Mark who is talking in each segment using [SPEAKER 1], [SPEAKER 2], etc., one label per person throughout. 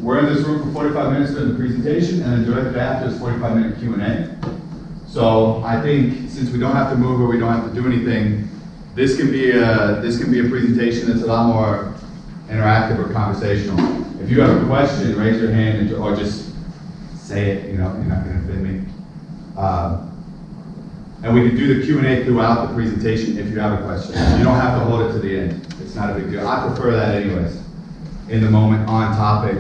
[SPEAKER 1] We're in this room for 45 minutes during the presentation, and then directly after is 45-minute Q&A. So I think since we don't have to move or we don't have to do anything, this can be a presentation that's a lot more interactive or conversational. If you have a question, raise your hand or just say it. You know, you're not going to offend me. And we can do the Q&A throughout the presentation if you have a question. You don't have to hold it to the end. It's not a big deal. I prefer that anyways. In the moment, on topic,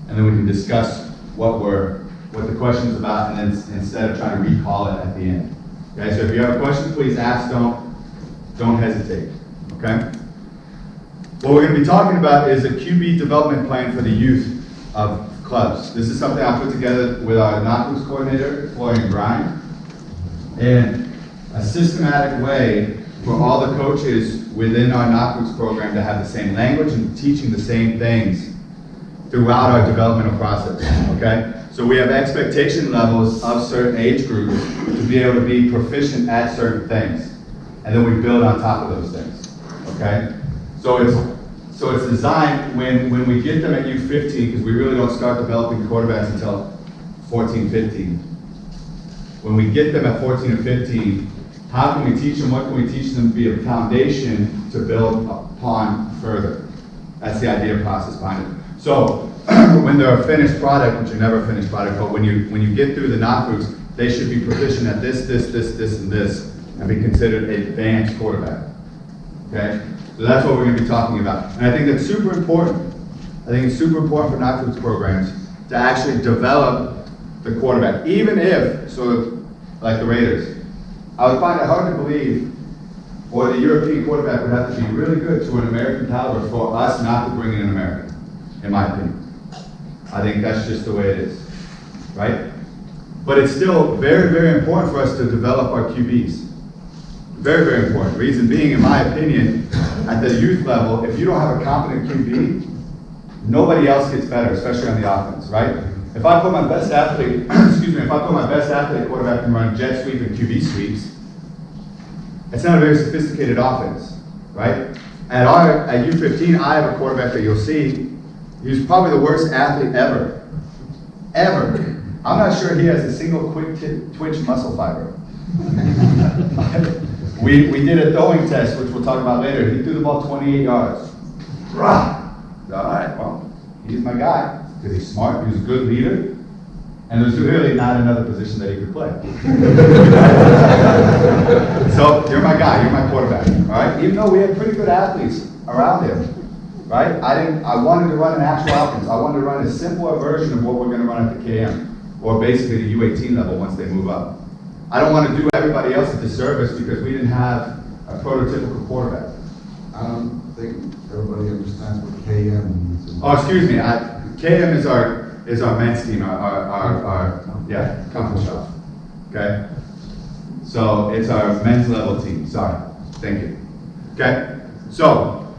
[SPEAKER 1] and then we can discuss what the question's about, and then instead of trying to recall it at the end. Okay, so if you have a question, please ask. Don't hesitate. Okay. What we're going to be talking about is a QB development plan for the youth of clubs. This is something I put together with our NACUS coordinator, Florian Grind, and a systematic way for all the coaches within our NACUS program to have the same language and teaching the same things throughout our developmental process. Okay, so we have expectation levels of certain age groups to be able to be proficient at certain things, and then we build on top of those things. Okay, so it's designed when we get them at U15, because we really don't start developing quarterbacks until 14, 15. When we get them at 14 or 15, how can we teach them? What can we teach them to be a foundation to build upon further? That's the idea process behind it. So when they're a finished product, which are never a finished product, but when you get through the NACUS, they should be proficient at this, and this, and be considered an advanced quarterback. Okay? So that's what we're going to be talking about. And I think that's super important. I think it's super important for NACUS programs to actually develop the quarterback. Even if, like the Raiders, I would find it hard to believe, or the European quarterback would have to be really good to an American caliber for us not to bring in an American, in my opinion. I think that's just the way it is, right? But it's still very, very important for us to develop our QBs. Very, very important. Reason being, in my opinion, at the youth level, if you don't have a competent QB, nobody else gets better, especially on the offense, right? If I put my best athlete, quarterback can run jet sweep and QB sweeps, it's not a very sophisticated offense, right? At U15, I have a quarterback that you'll see, he's probably the worst athlete ever. I'm not sure he has a single quick twitch muscle fiber. We did a throwing test, which we'll talk about later. He threw the ball 28 yards. Rah! All right, well, he's my guy, because he's smart, he's a good leader, and there's really not another position that he could play. So you're my guy, you're my quarterback, all right? Even though we had pretty good athletes around him, right? I wanted to run an actual offense. I wanted to run a simpler version of what we're going to run at the KM, or basically the U18 level once they move up. I don't want to do everybody else a disservice because we didn't have a prototypical quarterback.
[SPEAKER 2] I don't think everybody understands what KM means.
[SPEAKER 1] Oh, excuse me. KM is our men's team, our conference shop. Okay? So it's our men's level team. Sorry. Thank you. Okay? So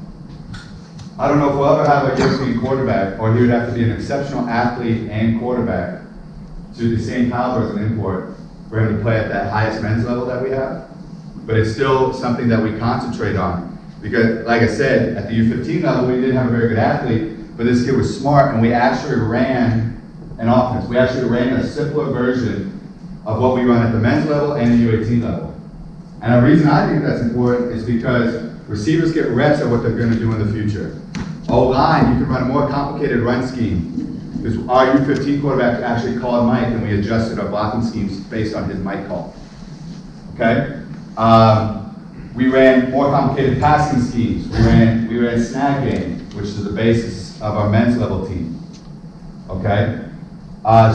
[SPEAKER 1] I don't know if we'll ever have a European quarterback, or he would have to be an exceptional athlete and quarterback to the same caliber as an import for him to play at that highest men's level that we have. But it's still something that we concentrate on. Because, like I said, at the U15 level, we didn't have a very good athlete, but this kid was smart, and we actually ran an offense. We actually ran a simpler version of what we run at the men's level and the U18 level. And the reason I think that's important is because receivers get reps at what they're going to do in the future. O-line, you can run a more complicated run scheme. Because our U15 quarterback actually called Mike, and we adjusted our blocking schemes based on his Mike call. Okay? We ran more complicated passing schemes. We ran snag game, which is the basis of our men's level team. Okay?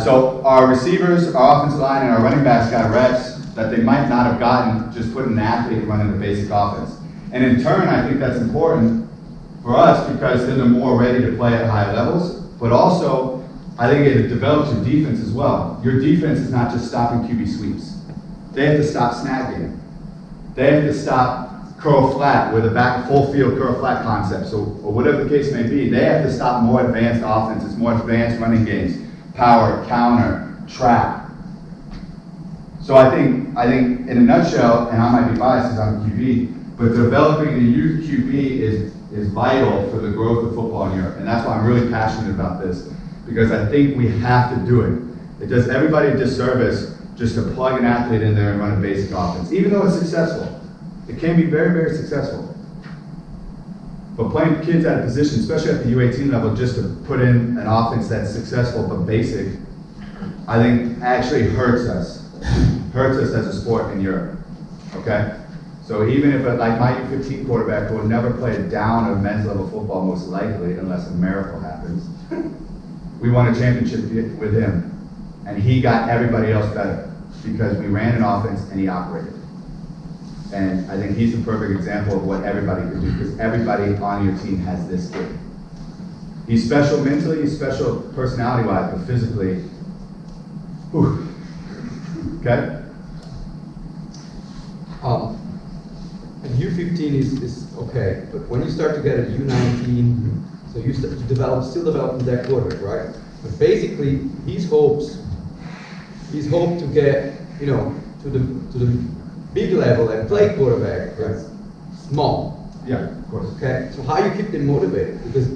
[SPEAKER 1] So our receivers, our offensive line, and our running backs got reps that they might not have gotten just putting an athlete running the basic offense. And in turn, I think that's important for us because then they're more ready to play at high levels. But also, I think it develops your defense as well. Your defense is not just stopping QB sweeps. They have to stop snagging. They have to stop curl flat with a back full field curl flat concept. So, or whatever the case may be, they have to stop more advanced offenses, more advanced running games, power, counter, trap. So I think in a nutshell, and I might be biased because I'm a QB, But developing the youth QB is vital for the growth of football in Europe. And that's why I'm really passionate about this, because I think we have to do it. It does everybody a disservice just to plug an athlete in there and run a basic offense. Even though it's successful, it can be very, very successful. But playing kids at a position, especially at the U18 level, just to put in an offense that's successful but basic, I think actually hurts us as a sport in Europe, okay? So even if, like my U15 quarterback, who will never play a down of men's level football most likely, unless a miracle happens, we won a championship with him. And he got everybody else better because we ran an offense and he operated. And I think he's the perfect example of what everybody can do, because everybody on your team has this kid. He's special mentally, he's special personality-wise, but physically, whew. Okay?
[SPEAKER 3] And U15 is okay, but when you start to get a U19, so you start to still developing that quarterback, right? But basically, his hope to get, to the big level and play quarterback is small.
[SPEAKER 1] Yeah, of course.
[SPEAKER 3] Okay, so how you keep them motivated? Because,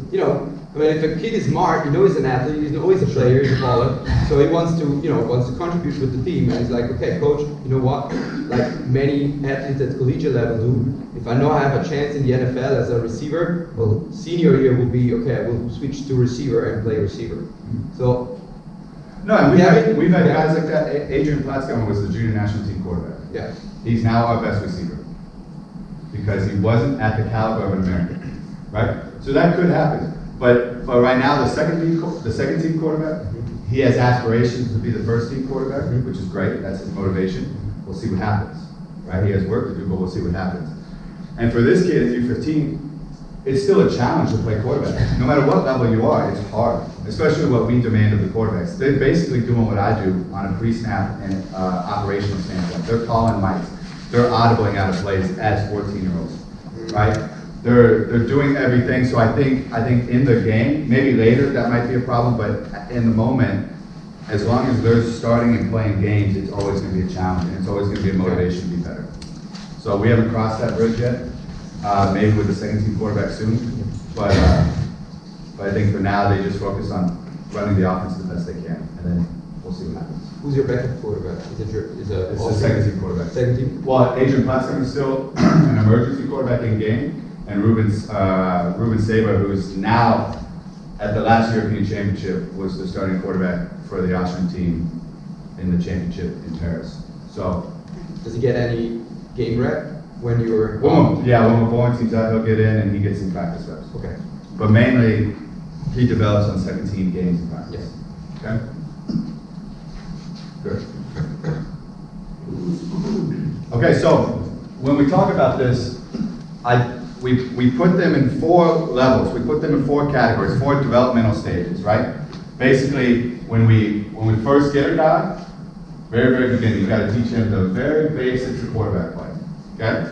[SPEAKER 3] if a kid is smart, he's an athlete, he's always a player, he's a baller, so he wants to contribute with the team, and he's like, okay, coach, you know what? Like many athletes at collegiate level do, if I know I have a chance in the NFL as a receiver, well, senior year will be, okay, I will switch to receiver and play receiver. So,
[SPEAKER 1] no, and we've had guys like that. Adrian Platzkammer was the junior national team quarterback.
[SPEAKER 3] Yeah.
[SPEAKER 1] He's now our best receiver because he wasn't at the caliber of an American, right? So that could happen. But right now, the second team quarterback, he has aspirations to be the first team quarterback, which is great. That's his motivation. We'll see what happens, right? He has work to do, but we'll see what happens. And for this kid at U15, it's still a challenge to play quarterback. No matter what level you are, it's hard, especially what we demand of the quarterbacks. They're basically doing what I do on a pre-snap and operational standpoint. They're calling mics. They're audibling out of plays as 14-year-olds, right? They're doing everything. So I think in the game, maybe later that might be a problem, but in the moment, as long as they're starting and playing games, it's always going to be a challenge, and it's always going to be a motivation to be better. So we haven't crossed that bridge yet. Maybe with the second team quarterback soon, but I think for now they just focus on running the offense the best they can, and then we'll see what happens.
[SPEAKER 3] Who's your backup quarterback? It's
[SPEAKER 1] the second team quarterback.
[SPEAKER 3] Second team?
[SPEAKER 1] Well, Adrian Platzkammer is still an emergency quarterback in game, and Ruben Saber, who's now at the last European Championship, was the starting quarterback for the Austrian team in the championship in Paris. So,
[SPEAKER 3] does he get any game rep when you're?
[SPEAKER 1] When the bowling team's out, he'll get in and he gets some practice reps.
[SPEAKER 3] Okay.
[SPEAKER 1] But mainly, he develops on second team games and practice.
[SPEAKER 3] Yes.
[SPEAKER 1] Okay. Good. Okay, so when we talk about this, we put them in 4 levels. We put them in 4 categories, 4 developmental stages, right? Basically, when we first get a guy, very, very beginning, you got to teach him the very basics of quarterback play. Okay?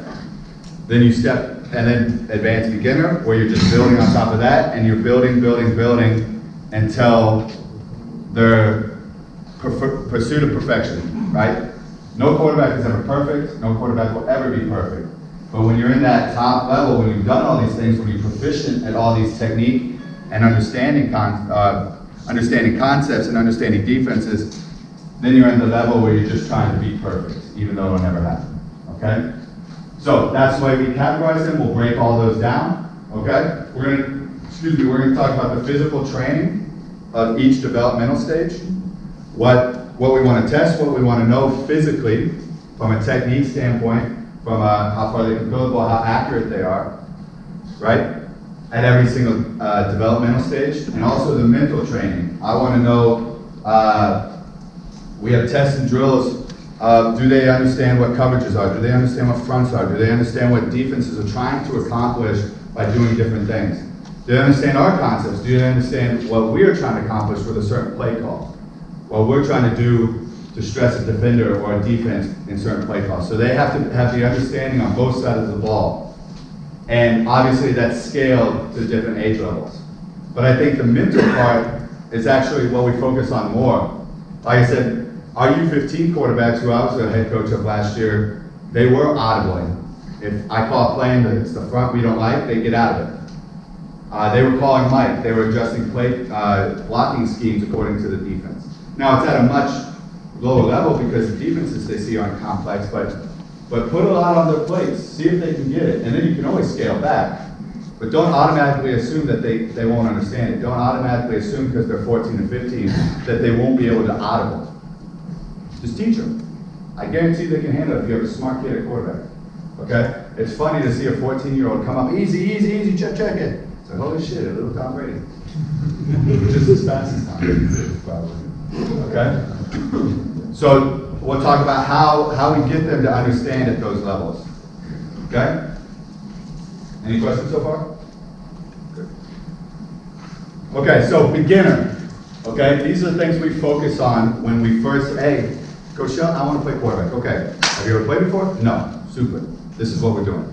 [SPEAKER 1] Then you step, and then advanced beginner, where you're just building on top of that, and you're building until their pursuit of perfection, right? No quarterback is ever perfect. No quarterback will ever be perfect. But when you're in that top level, when you've done all these things, when you're proficient at all these technique and understanding concepts and understanding defenses, then you're in the level where you're just trying to be perfect, even though it'll never happen. Okay? So that's the way we categorize them. We'll break all those down. Okay? We're gonna talk about the physical training of each developmental stage. What we want to test, what we want to know physically from a technique standpoint, from how far they can throw the ball, how accurate they are, right? At every single developmental stage, and also the mental training. I want to know, we have tests and drills. Do they understand what coverages are? Do they understand what fronts are? Do they understand what defenses are trying to accomplish by doing different things? Do they understand our concepts? Do they understand what we're trying to accomplish with a certain play call? What we're trying to do to stress a defender or a defense in certain play calls. So they have to have the understanding on both sides of the ball. And obviously that's scaled to different age levels. But I think the mental part is actually what we focus on more. Like I said, our U15 quarterbacks, who I was the head coach of last year, they were audibling If I call a play and it's the front we don't like, they get out of it. They were calling Mike. They were adjusting play blocking schemes according to the defense. Now it's at a much lower level because the defenses they see aren't complex, but put a lot on their plates. See if they can get it, and then you can always scale back. But don't automatically assume that they won't understand it. Don't automatically assume because they're 14 and 15 that they won't be able to audible. Just teach them. I guarantee they can handle it if you have a smart kid at quarterback. Okay? It's funny to see a 14-year-old come up, easy, check it. It's like, holy shit, a little Tom Brady. Just as fast as Tom Brady, probably. Okay? So we'll talk about how we get them to understand at those levels. Okay? Any questions so far? Good. Okay, so beginner. Okay, these are the things we focus on when we first, hey, Coach Shelton, I want to play quarterback. Okay, have you ever played before? No, super. This is what we're doing.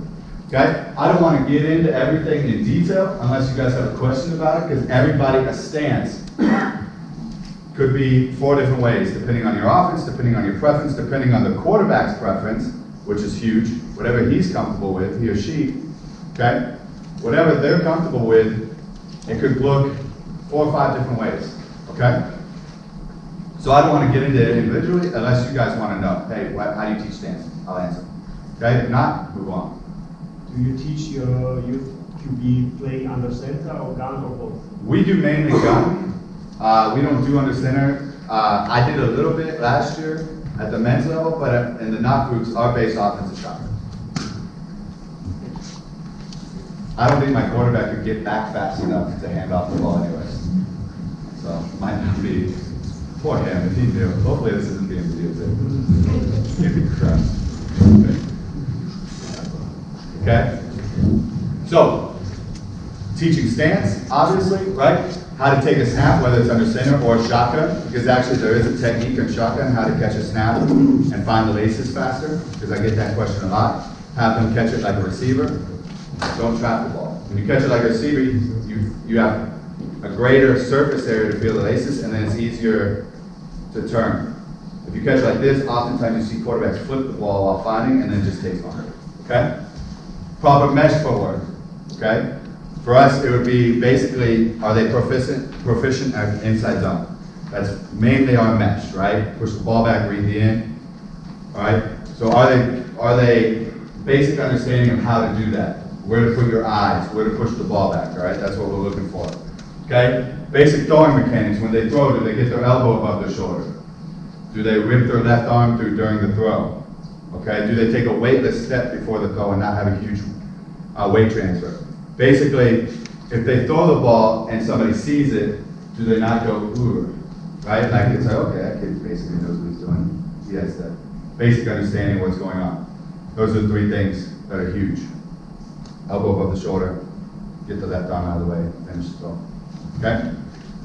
[SPEAKER 1] Okay, I don't want to get into everything in detail unless you guys have a question about it, because a stance could be 4 different ways, depending on your offense, depending on your preference, depending on the quarterback's preference, which is huge, whatever he's comfortable with, he or she. Okay? Whatever they're comfortable with, it could look 4 or 5 different ways. Okay? So I don't want to get into it individually unless you guys want to know, hey, how do you teach stance? I'll answer. Okay? If not, move on.
[SPEAKER 4] Do you teach your youth QB play under center or gun or both?
[SPEAKER 1] We do mainly gun. We don't do under center. I did a little bit last year at the men's level, but in the knock groups, our base offense is shotgun. I don't think my quarterback could get back fast enough to hand off the ball anyways. So, might not be. Poor him, if he knew. Hopefully this isn't being videotaped. Give me crap. Okay? So, teaching stance, obviously, right? How to take a snap, whether it's under center or shotgun, because actually there is a technique in shotgun, how to catch a snap and find the laces faster, because I get that question a lot. Have them catch it like a receiver. Don't trap the ball. When you catch it like a receiver, you have a greater surface area to feel the laces, and then it's easier to turn. If you catch it like this, oftentimes you see quarterbacks flip the ball while finding, and then it just takes longer. Okay? Proper mesh footwork. Okay? For us, it would be basically, are they proficient at inside zone? That's mainly our mesh, right? Push the ball back, read the in. All right? So are they basic understanding of how to do that? Where to put your eyes, where to push the ball back, all right? That's what we're looking for. Okay? Basic throwing mechanics. When they throw, do they get their elbow above their shoulder? Do they rip their left arm through during the throw? Okay? Do they take a weightless step before the throw and not have a huge weight transfer? Basically, if they throw the ball and somebody sees it, do they not go, ooh, right? Like it's like, okay, that kid basically knows what he's doing. He has that basic understanding of what's going on. Those are the 3 things that are huge. Elbow above the shoulder, get the left arm out of the way, finish the throw. Okay?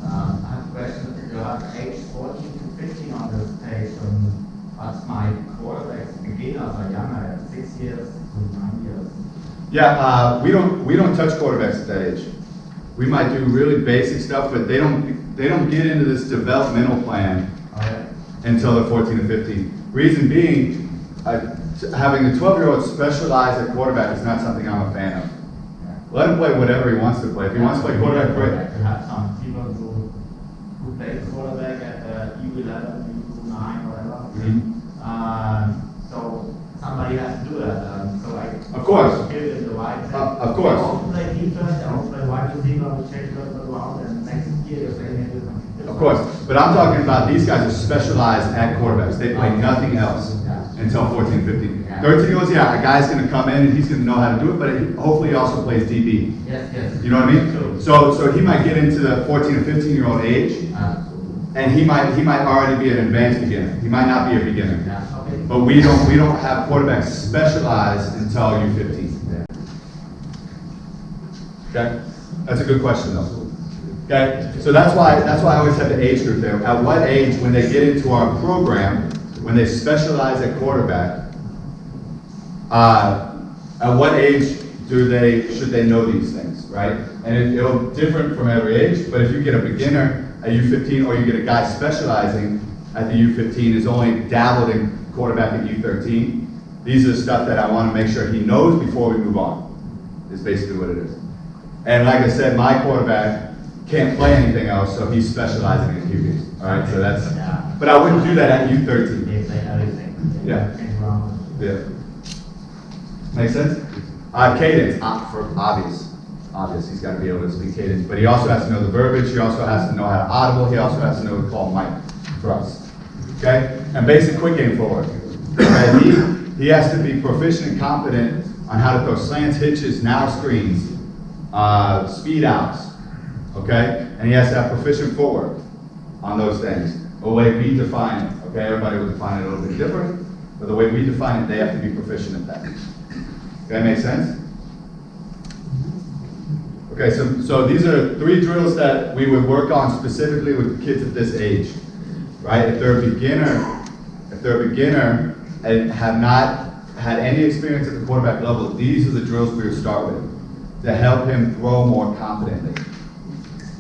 [SPEAKER 5] I have a question. You have age 14 to 15 on the stage. What's my quarterbacks, beginners or younger, 6 years to 9 years?
[SPEAKER 1] Yeah, we don't touch quarterbacks at that age. We might do really basic stuff, but they don't get into this developmental plan until they're 14 or 15. Reason being, having a 12-year-old specialize at quarterback is not something I'm a fan of. Let him play whatever he wants to play. If he wants to play quarterback, great.
[SPEAKER 5] You have some people who play quarterback at U11, U9, whatever. So somebody has to do that.
[SPEAKER 1] Of course.
[SPEAKER 5] Give it the right thing.
[SPEAKER 1] Of course.
[SPEAKER 5] They also play defense, they also play wide receiver, we change the around, and next year you're saying different.
[SPEAKER 1] Of course. But I'm talking about these guys are specialized at quarterbacks. They play nothing else until 14, 15. 13-year-olds, a guy's going to come in and he's going to know how to do it, but hopefully he also plays DB.
[SPEAKER 5] Yes.
[SPEAKER 1] You know what I mean? So he might get into the 14 or 15-year-old age, and he might already be an advanced beginner. He might not be a beginner. But we don't have quarterbacks specialized until U15. Okay? That's a good question though. Okay? So that's why I always have the age group there. At what age, when they get into our program, when they specialize at quarterback, at what age should they know these things, right? And it'll differ from every age, but if you get a beginner at U15 or you get a guy specializing at the U15 is only dabbled in quarterback at U13, These are the stuff that I want to make sure he knows before we move on, is basically what it is. And like I said, my quarterback can't play anything else, so he's specializing in QBs. All right, so that's, but I wouldn't do that at U13.
[SPEAKER 5] They play everything.
[SPEAKER 1] Yeah.
[SPEAKER 5] Anything wrong with it.
[SPEAKER 1] Yeah. Make sense? Cadence, for obvious, he's got to be able to speak cadence, but he also has to know the verbiage, he also has to know how to audible, he also has to know to call Mike for us. Okay? And basic quick game forward. Okay? He has to be proficient and competent on how to throw slants, hitches, now screens, speed outs. Okay? And he has to have proficient footwork on those things. The way we define it. Okay? Everybody will define it a little bit different, but the way we define it, they have to be proficient at that. Okay, make sense? Okay, so these are 3 drills that we would work on specifically with kids at this age, right? If they're a beginner and have not had any experience at the quarterback level, these are the drills we would start with to help him throw more confidently.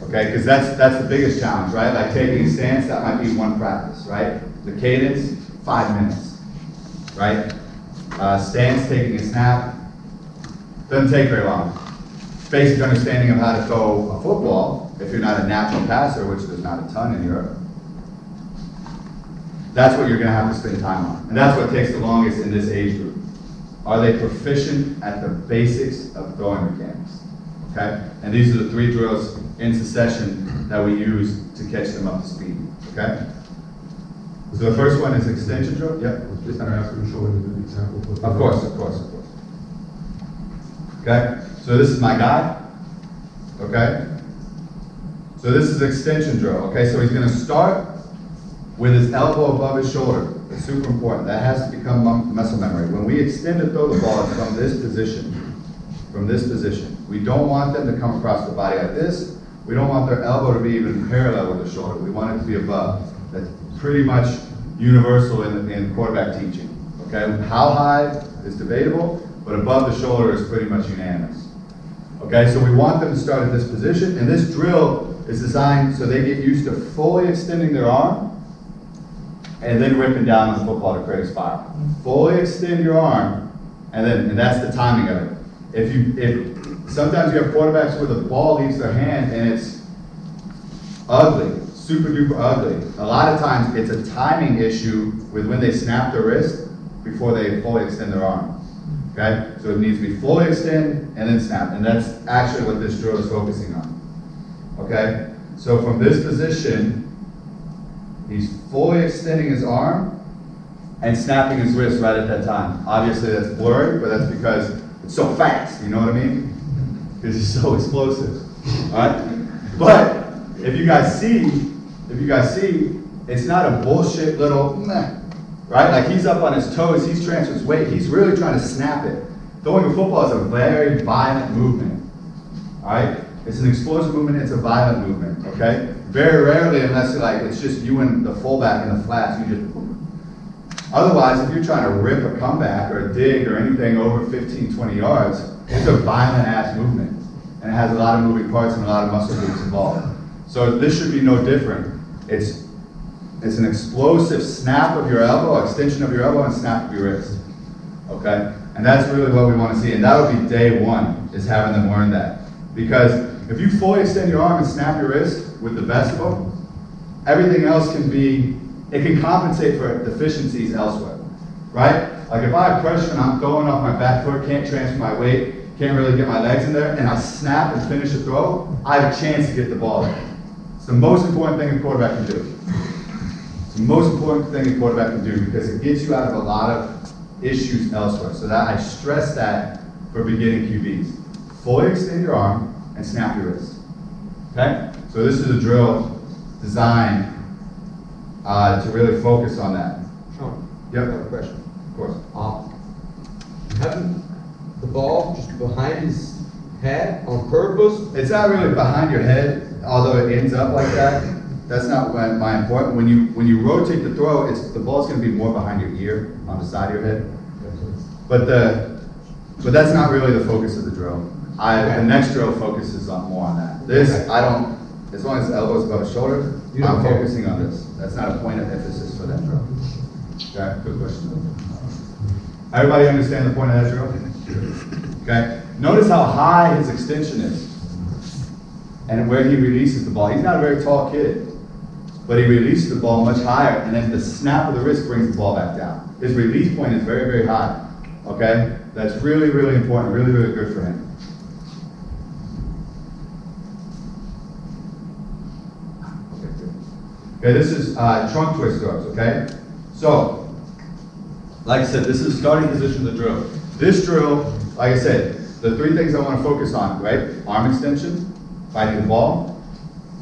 [SPEAKER 1] Okay, because that's the biggest challenge, right? Like taking a stance, that might be one practice, right? The cadence, 5 minutes, right? Stance, taking a snap, doesn't take very long. Basic understanding of how to throw a football, if you're not a natural passer, which there's not a ton in Europe, that's what you're going to have to spend time on. And that's what takes the longest in this age group. Are they proficient at the basics of throwing mechanics? Okay? And these are the 3 drills in succession that we use to catch them up to speed. Okay? So the first one is extension drill. Yep.
[SPEAKER 2] Just gonna ask you to show an example.
[SPEAKER 1] Of course. Okay? So this is my guy. Okay? So this is extension drill. Okay? So he's going to start with his elbow above his shoulder. It's super important. That has to become muscle memory. When we extend to throw the ball, it's from this position. From this position. We don't want them to come across the body like this. We don't want their elbow to be even parallel with the shoulder. We want it to be above. That's pretty much universal in quarterback teaching. Okay? How high is debatable, but above the shoulder is pretty much unanimous. Okay, so we want them to start at this position, and this drill is designed so they get used to fully extending their arm and then ripping down on the football to create a spiral. Fully extend your arm, and that's the timing of it. If sometimes you have quarterbacks where the ball leaves their hand and it's ugly, super duper ugly. A lot of times it's a timing issue with when they snap their wrist before they fully extend their arm. Okay? So it needs to be fully extend and then snap. And that's actually what this drill is focusing on. Okay? So from this position, he's fully extending his arm and snapping his wrist right at that time. Obviously that's blurry, but that's because it's so fast, you know what I mean? Because he's so explosive. Alright? But if you guys see, it's not a bullshit little meh. Right? Like he's up on his toes, he's transferring his weight, he's really trying to snap it. Throwing a football is a very violent movement. Alright? It's an explosive movement, it's a violent movement, okay? Very rarely, unless it's just you and the fullback in the flats, you just otherwise, if you're trying to rip a comeback or a dig or anything over 15, 20 yards, it's a violent ass movement. And it has a lot of moving parts and a lot of muscle groups involved. So this should be no different. It's an explosive snap of your elbow, extension of your elbow, and snap of your wrist. Okay? And that's really what we want to see. And that would be day 1, is having them learn that. Because if you fully extend your arm and snap your wrist with the best of them, everything else it can compensate for deficiencies elsewhere. Right? Like if I have pressure and I'm throwing off my back foot, can't transfer my weight, can't really get my legs in there, and I snap and finish a throw, I have a chance to get the ball in. It's the most important thing a quarterback can do. The most important thing a quarterback can do because it gets you out of a lot of issues elsewhere. So that I stress that for beginning QBs. Fully extend your arm and snap your wrist. Okay? So this is a drill designed to really focus on that.
[SPEAKER 3] Sean,
[SPEAKER 1] Yep.
[SPEAKER 3] I have a question.
[SPEAKER 1] Of course.
[SPEAKER 3] Having the ball just behind his head on purpose?
[SPEAKER 1] It's not really behind your head, although it ends up like that. That's not my important. When you rotate the throw, the ball's going to be more behind your ear, on the side of your head. But that's not really the focus of the drill. The next drill focuses more on that. This, I don't, as long as the elbow's above his shoulder, I'm focusing on this. That's not a point of emphasis for that drill. Okay, good question. Everybody understand the point of that drill? Okay? Notice how high his extension is and where he releases the ball. He's not a very tall kid, but he releases the ball much higher, and then the snap of the wrist brings the ball back down. His release point is very, very high. Okay? That's really, really important, really, really good for him. Okay, this is trunk twist throws, okay? So, like I said, this is the starting position of the drill. This drill, like I said, the three things I want to focus on, right? Arm extension, fighting the ball,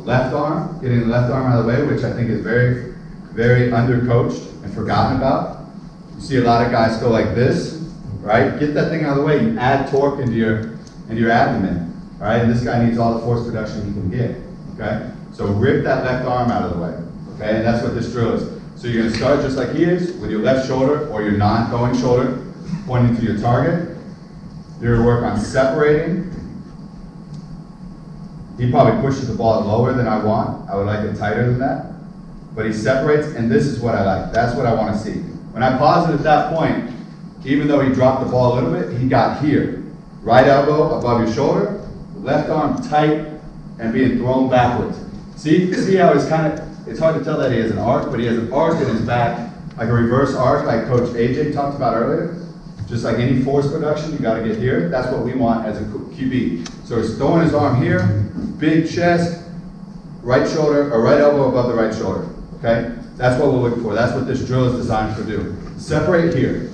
[SPEAKER 1] left arm, getting the left arm out of the way, which I think is very, very undercoached and forgotten about. You see a lot of guys go like this, right? Get that thing out of the way. You add torque into your abdomen, all right? And this guy needs all the force production he can get, okay? So rip that left arm out of the way, okay? And that's what this drill is. So you're gonna start just like he is, with your left shoulder or your non-throwing shoulder, pointing to your target. You're gonna work on separating. He probably pushes the ball lower than I want. I would like it tighter than that. But he separates, and this is what I like. That's what I wanna see. When I pause it at that point, even though he dropped the ball a little bit, he got here. Right elbow above your shoulder, left arm tight and being thrown backwards. See how it's it's hard to tell that he has an arc, but he has an arc in his back, like a reverse arc like Coach AJ talked about earlier. Just like any force production, you gotta get here. That's what we want as a QB. So he's throwing his arm here, big chest, right shoulder, or right elbow above the right shoulder, okay? That's what we're looking for. That's what this drill is designed to do. Separate here,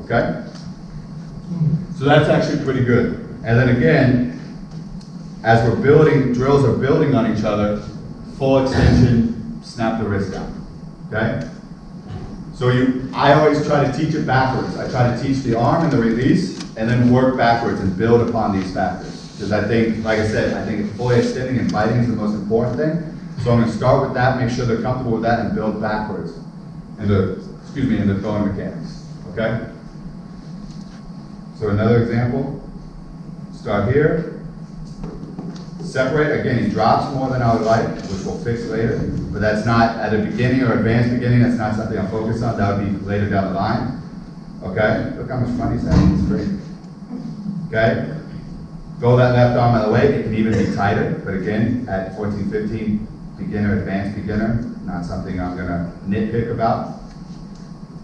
[SPEAKER 1] okay? So that's actually pretty good. And then again, as we're building, drills are building on each other, full extension, snap the wrist down, okay? So I always try to teach it backwards. I try to teach the arm and the release, and then work backwards and build upon these factors. Because I think, like I said, I think fully extending and biting is the most important thing. So I'm gonna start with that, make sure they're comfortable with that, and build backwards in the throwing mechanics, okay? So another example, start here. Separate, again, he drops more than I would like, which we'll fix later, but that's not at a beginning or advanced beginning, that's not something I'm focused on, that would be later down the line. Okay, look how much fun he's having, it's great. Okay, go that left arm out of the way, it can even be tighter, but again, at 14, 15, beginner, advanced beginner, not something I'm gonna nitpick about.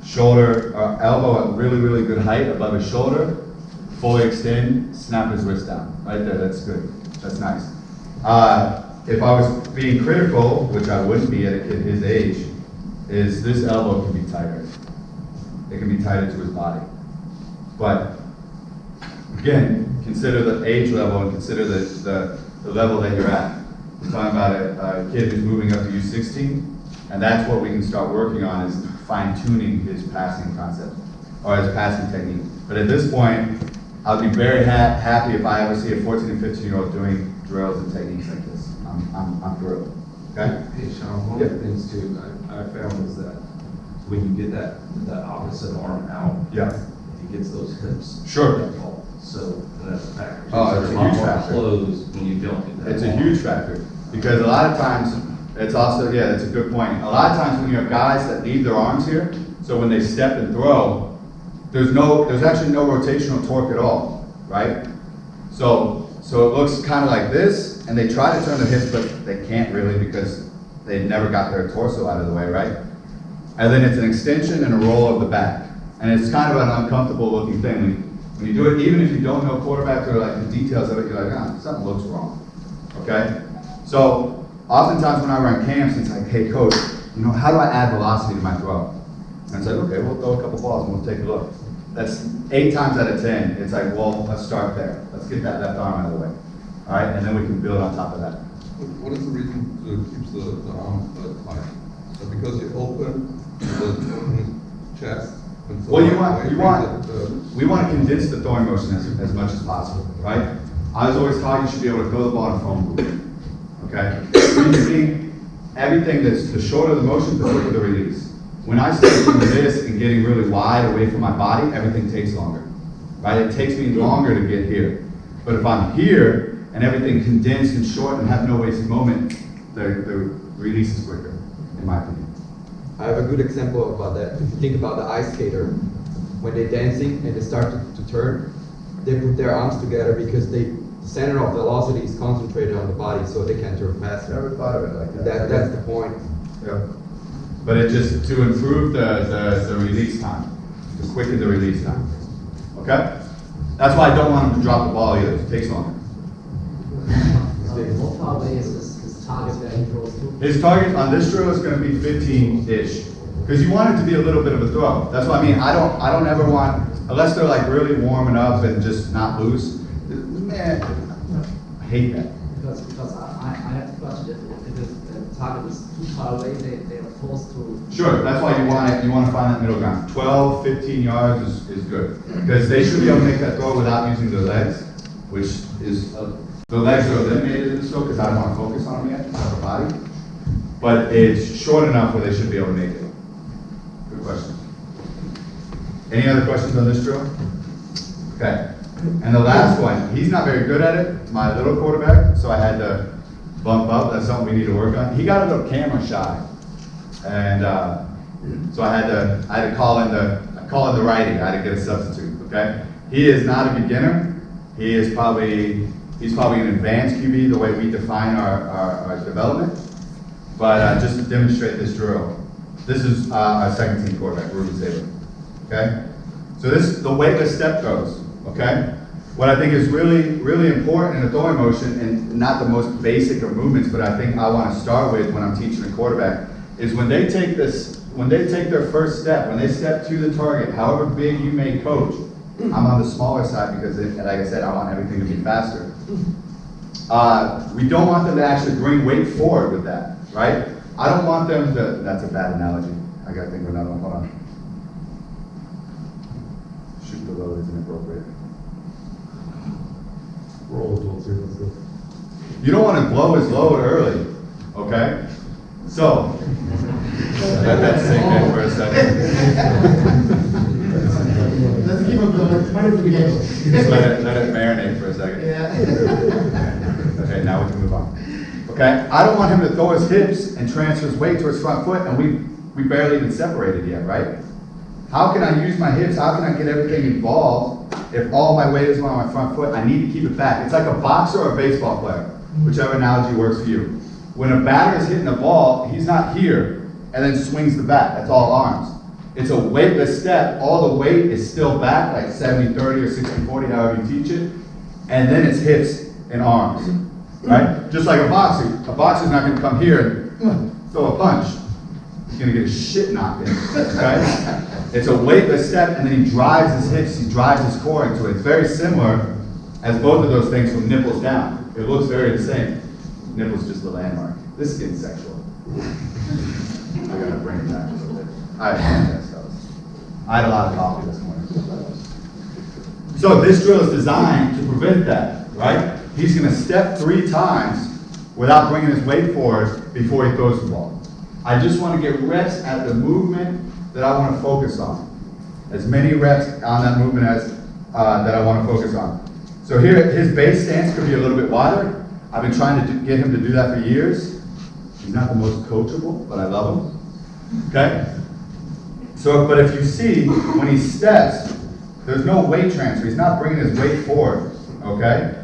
[SPEAKER 1] Shoulder, elbow at really, really good height above his shoulder, fully extend, snap his wrist down, right there, that's good, that's nice. If I was being critical, which I wouldn't be at a kid his age, is this elbow can be tighter. It can be tighter to his body. But again, consider the age level and consider the level that you're at. We're talking about a kid who's moving up to U16, and that's what we can start working on, is fine-tuning his passing concept, or his passing technique. But at this point, I'll be very happy if I ever see a 14 and 15-year-old doing drills and techniques like this. I'm thrilled. Okay?
[SPEAKER 6] Hey Sean, one of the things too I found is that when you get that opposite arm out,
[SPEAKER 1] Yeah.
[SPEAKER 6] he gets those hips.
[SPEAKER 1] Sure.
[SPEAKER 6] that fall. So that's a factor.
[SPEAKER 1] Oh,
[SPEAKER 6] So
[SPEAKER 1] it's
[SPEAKER 6] there's
[SPEAKER 1] a
[SPEAKER 6] lot
[SPEAKER 1] huge
[SPEAKER 6] more
[SPEAKER 1] factor.
[SPEAKER 6] close when you don't get that.
[SPEAKER 1] It's a
[SPEAKER 6] ball.
[SPEAKER 1] huge factor, because a lot of times, it's also, yeah, that's a good point. A lot of times when you have guys that leave their arms here, so when they step and throw, there's actually no rotational torque at all, right? So it looks kind of like this, and they try to turn their hips, but they can't really because they never got their torso out of the way, right? And then it's an extension and a roll of the back. And it's kind of an uncomfortable looking thing. When you do it, even if you don't know quarterback or like the details of it, you're like, something looks wrong, okay? So oftentimes when I run camps, it's like, hey coach, how do I add velocity to my throw? And it's like, okay, we'll throw a couple balls and we'll take a look. That's 8 times out of 10. It's like, well, let's start there. Let's get that left arm out of the way. All right, and then we can build on top of that.
[SPEAKER 7] What is the reason to keep the arm tight? So because you open the chest. And so
[SPEAKER 1] Well, we want to condense the throwing motion as much as possible, right? I was always taught you should be able to throw the ball in a phone booth. Okay? Everything that's the shorter the motion, the quicker the release. When I start doing this and getting really wide away from my body, everything takes longer, right? It takes me longer to get here. But if I'm here and everything condensed and short and have no wasted moment, the release is quicker, in my opinion.
[SPEAKER 3] I have a good example about that. If you think about the ice skater, when they're dancing and they start to turn, they put their arms together because the center of velocity is concentrated on the body, so they can turn faster.
[SPEAKER 1] Never thought of it like that.
[SPEAKER 3] That's the point.
[SPEAKER 1] Yeah. But it just, to improve the release time, to quicken the release time. Okay? That's why I don't want him to drop the ball either. It takes longer.
[SPEAKER 8] What far away is his target that he throws to?
[SPEAKER 1] His target on this drill is going to be 15-ish. Because you want it to be a little bit of a throw. That's what I mean. I don't ever want, unless they're like really warming up and just not loose. Man, I hate that.
[SPEAKER 8] Because I have to question if the target is too far away, they are forced to.
[SPEAKER 1] Sure, that's why you want to find that middle ground. 12, 15 yards is good. Because they should be able to make that throw without using their legs, which is, the legs are eliminated in this throw because I don't want to focus on them yet, on the body. But it's short enough where they should be able to make it. Good question. Any other questions on this drill? Okay. And the last one, he's not very good at it, my little quarterback, so I had to bump up. That's something we need to work on. He got a little camera shy. And so I had to call in the righty. I had to get a substitute, okay? He is not a beginner. He's probably an advanced QB the way we define our development. But just to demonstrate this drill, this is our second team quarterback, Ruben Saber, okay? So this is the way the step goes, okay? What I think is really, really important in a throwing motion, and not the most basic of movements, but I think I want to start with when I'm teaching a quarterback, is when they take their first step, when they step to the target, however big you may coach, I'm on the smaller side because, like I said, I want everything to be faster. We don't want them to actually bring weight forward with that, right? I don't want them to, that's a bad analogy. I gotta think of another one, hold on. Shoot the load is inappropriate.
[SPEAKER 3] Roll towards you.
[SPEAKER 1] You don't want to blow his load early, okay? So, let that sink in for a second.
[SPEAKER 2] Let's keep it going.
[SPEAKER 1] Just let it marinate for a second.
[SPEAKER 2] Yeah.
[SPEAKER 1] Okay, now we can move on. Okay, I don't want him to throw his hips and transfer his weight to his front foot, and we barely even separated yet, right? How can I use my hips? How can I get everything involved if all my weight is on my front foot? I need to keep it back. It's like a boxer or a baseball player, whichever analogy works for you. When a batter is hitting the ball, he's not here and then swings the bat. That's all arms. It's a weightless step. All the weight is still back, like 70-30 or 60-40, however you teach it. And then it's hips and arms, right? Just like a boxer. A boxer's not going to come here and throw a punch. He's going to get his shit knocked in, okay? It's a weightless step, and then he drives his hips, he drives his core into it. It's very similar as both of those things from nipples down. It looks very the same. Nipples just the landmark. This is getting sexual. I gotta bring it back a little bit. I apologize, fellas. I had a lot of coffee this morning. So this drill is designed to prevent that, right? He's gonna step 3 times without bringing his weight forward before he throws the ball. I just want to get reps at the movement that I want to focus on. As many reps on that movement as that I want to focus on. So here, his base stance could be a little bit wider. I've been trying to get him to do that for years. He's not the most coachable, but I love him. Okay? So, but if you see, when he steps, there's no weight transfer. He's not bringing his weight forward, okay?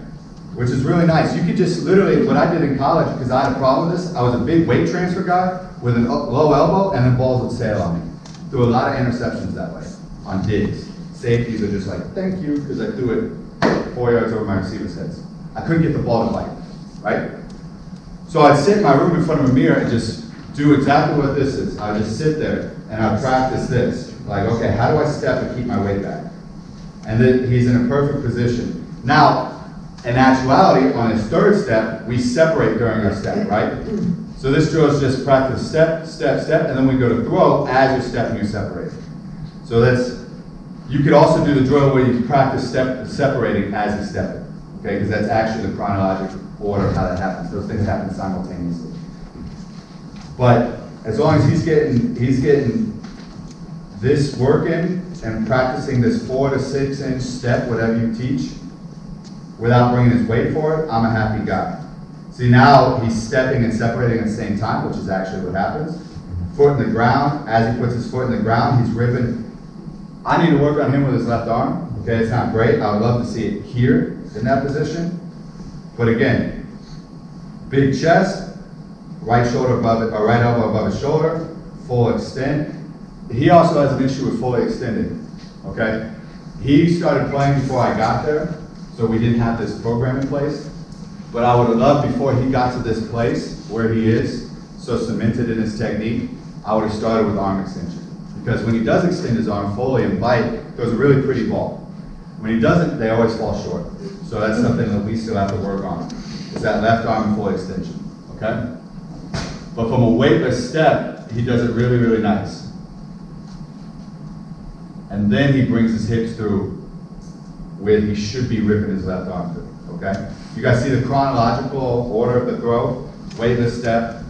[SPEAKER 1] Which is really nice. You could just literally, what I did in college, because I had a problem with this, I was a big weight transfer guy with a low elbow, and then balls would sail on me. Threw a lot of interceptions that way, on digs. Safeties are just like, thank you, because I threw it 4 yards over my receivers' heads. I couldn't get the ball to bite, right? So I'd sit in my room in front of a mirror and just do exactly what this is. I'd just sit there, and I'd practice this. Like, okay, how do I step and keep my weight back? And then he's in a perfect position. Now, in actuality, on his third step, we separate during our step, right? So this drill is just practice step, step, step, and then we go to throw as you're stepping, you're separating. So you could also do the drill where you practice separating as you're stepping, okay? Because that's actually the chronological order of how that happens. Those things happen simultaneously. But as long as he's getting this working and practicing this 4 to 6 inch step, whatever you teach, without bringing his weight forward, I'm a happy guy. See, now he's stepping and separating at the same time, which is actually what happens. Foot in the ground. As he puts his foot in the ground, he's ribbing I need to work on him with his left arm. Okay, it's not great. I would love to see it here in that position. But again, big chest, right shoulder above it, or right elbow above his shoulder, full extend. He also has an issue with fully extended. Okay, he started playing before I got there, so we didn't have this program in place. But I would have loved before he got to this place where he is, so cemented in his technique, I would have started with arm extension. Because when he does extend his arm fully and bite, throws a really pretty ball. When he doesn't, they always fall short. So that's something that we still have to work on, is that left arm full extension, okay? But from a weightless step, he does it really, really nice. And then he brings his hips through where he should be ripping his left arm through, okay? You guys see the chronological order of the throw? Weightless step,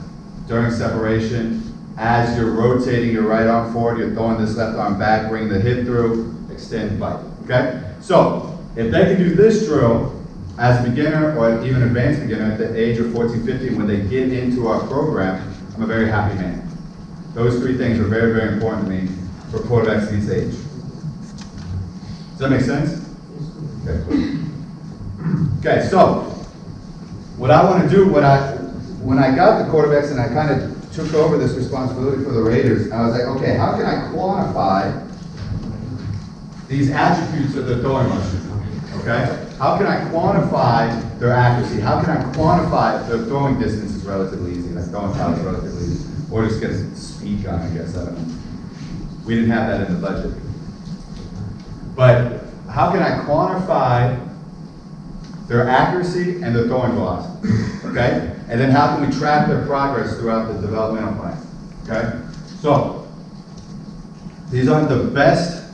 [SPEAKER 1] during separation. As you're rotating your right arm forward, you're throwing this left arm back, bring the hip through, extend, bite, okay? So, if they can do this drill as a beginner or even advanced beginner at the age of 14, 15, when they get into our program, I'm a very happy man. Those three things are very, very important to me for quarterbacks at this age. Does that make sense? Okay, cool. Okay, so what I want to do, when I got the quarterbacks and I kind of took over this responsibility for the Raiders, I was like, okay, how can I quantify these attributes of the throwing motion? Okay? How can I quantify their accuracy? How can I quantify their throwing distance is relatively easy, like throwing power is relatively easy. Or just get a speed gun, I guess, I don't know. We didn't have that in the budget. But how can I quantify their accuracy and their throwing velocity? Okay? And then how can we track their progress throughout the developmental plan? Okay? So, these aren't the best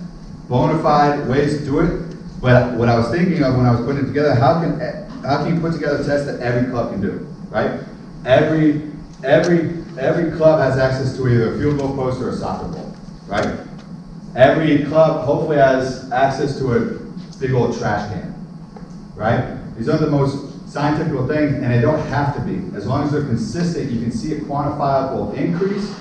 [SPEAKER 1] bona fide ways to do it, but what I was thinking of when I was putting it together, how can you put together a test that every club can do, right? Every club has access to either a field goal post or a soccer ball, right? Every club hopefully has access to a big old trash can, right? These are the most scientific things, and they don't have to be. As long as they're consistent, you can see a quantifiable increase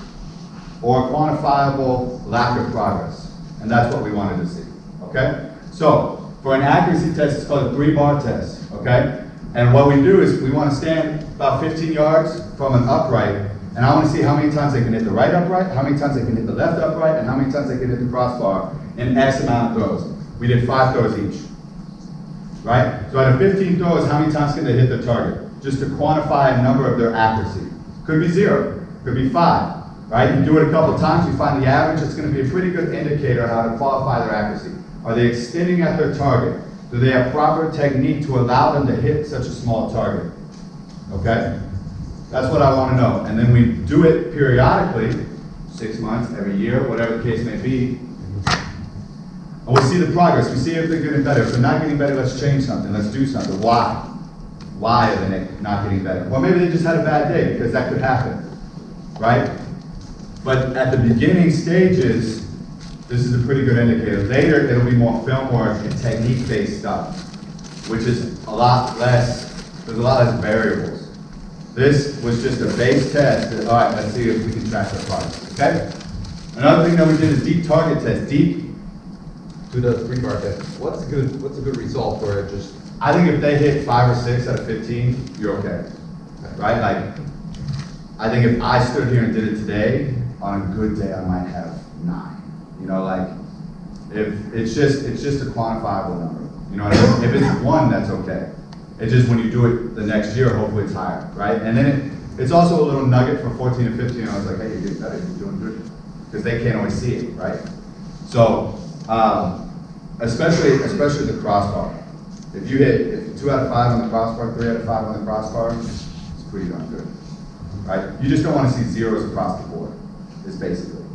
[SPEAKER 1] or a quantifiable lack of progress. And that's what we wanted to see, okay? So, for an accuracy test, it's called a 3-bar test, okay? And what we do is we want to stand about 15 yards from an upright, and I want to see how many times they can hit the right upright, how many times they can hit the left upright, and how many times they can hit the crossbar in X amount of throws. We did 5 throws each, right? So out of 15 throws, how many times can they hit the target? Just to quantify a number of their accuracy. Could be 0, could be 5, right? You do it a couple times, you find the average, it's going to be a pretty good indicator how to qualify their accuracy. Are they extending at their target? Do they have proper technique to allow them to hit such a small target? Okay? That's what I want to know. And then we do it periodically, 6 months, every year, whatever the case may be. And we'll see the progress. We see if they're getting better. If they're not getting better, let's change something. Let's do something. Why? Why are they not getting better? Well, maybe they just had a bad day, because that could happen. Right? But at the beginning stages, this is a pretty good indicator. Later, it'll be more film work and technique-based stuff, which is a lot less, there's a lot less variables. This was just a base test. All right, let's see if we can track their progress, okay? Another thing that we did is deep target test. Deep.
[SPEAKER 3] To the 3-bar test. What's a good result for it? Just
[SPEAKER 1] I think if they hit 5 or 6 out of 15, you're okay, right? Like, I think if I stood here and did it today, on a good day, I might have 9. You know, like, if it's just a quantifiable number. You know what I mean? If it's 1, that's okay. It's just when you do it the next year, hopefully it's higher, right? And then it's also a little nugget for 14 and 15. I was like, hey, you're getting better, you're doing good. Because they can't always see it, right? So, especially the crossbar. If 2 out of 5 on the crossbar, 3 out of 5 on the crossbar, it's pretty darn good, right? You just don't want to see zeros across the board, is basically.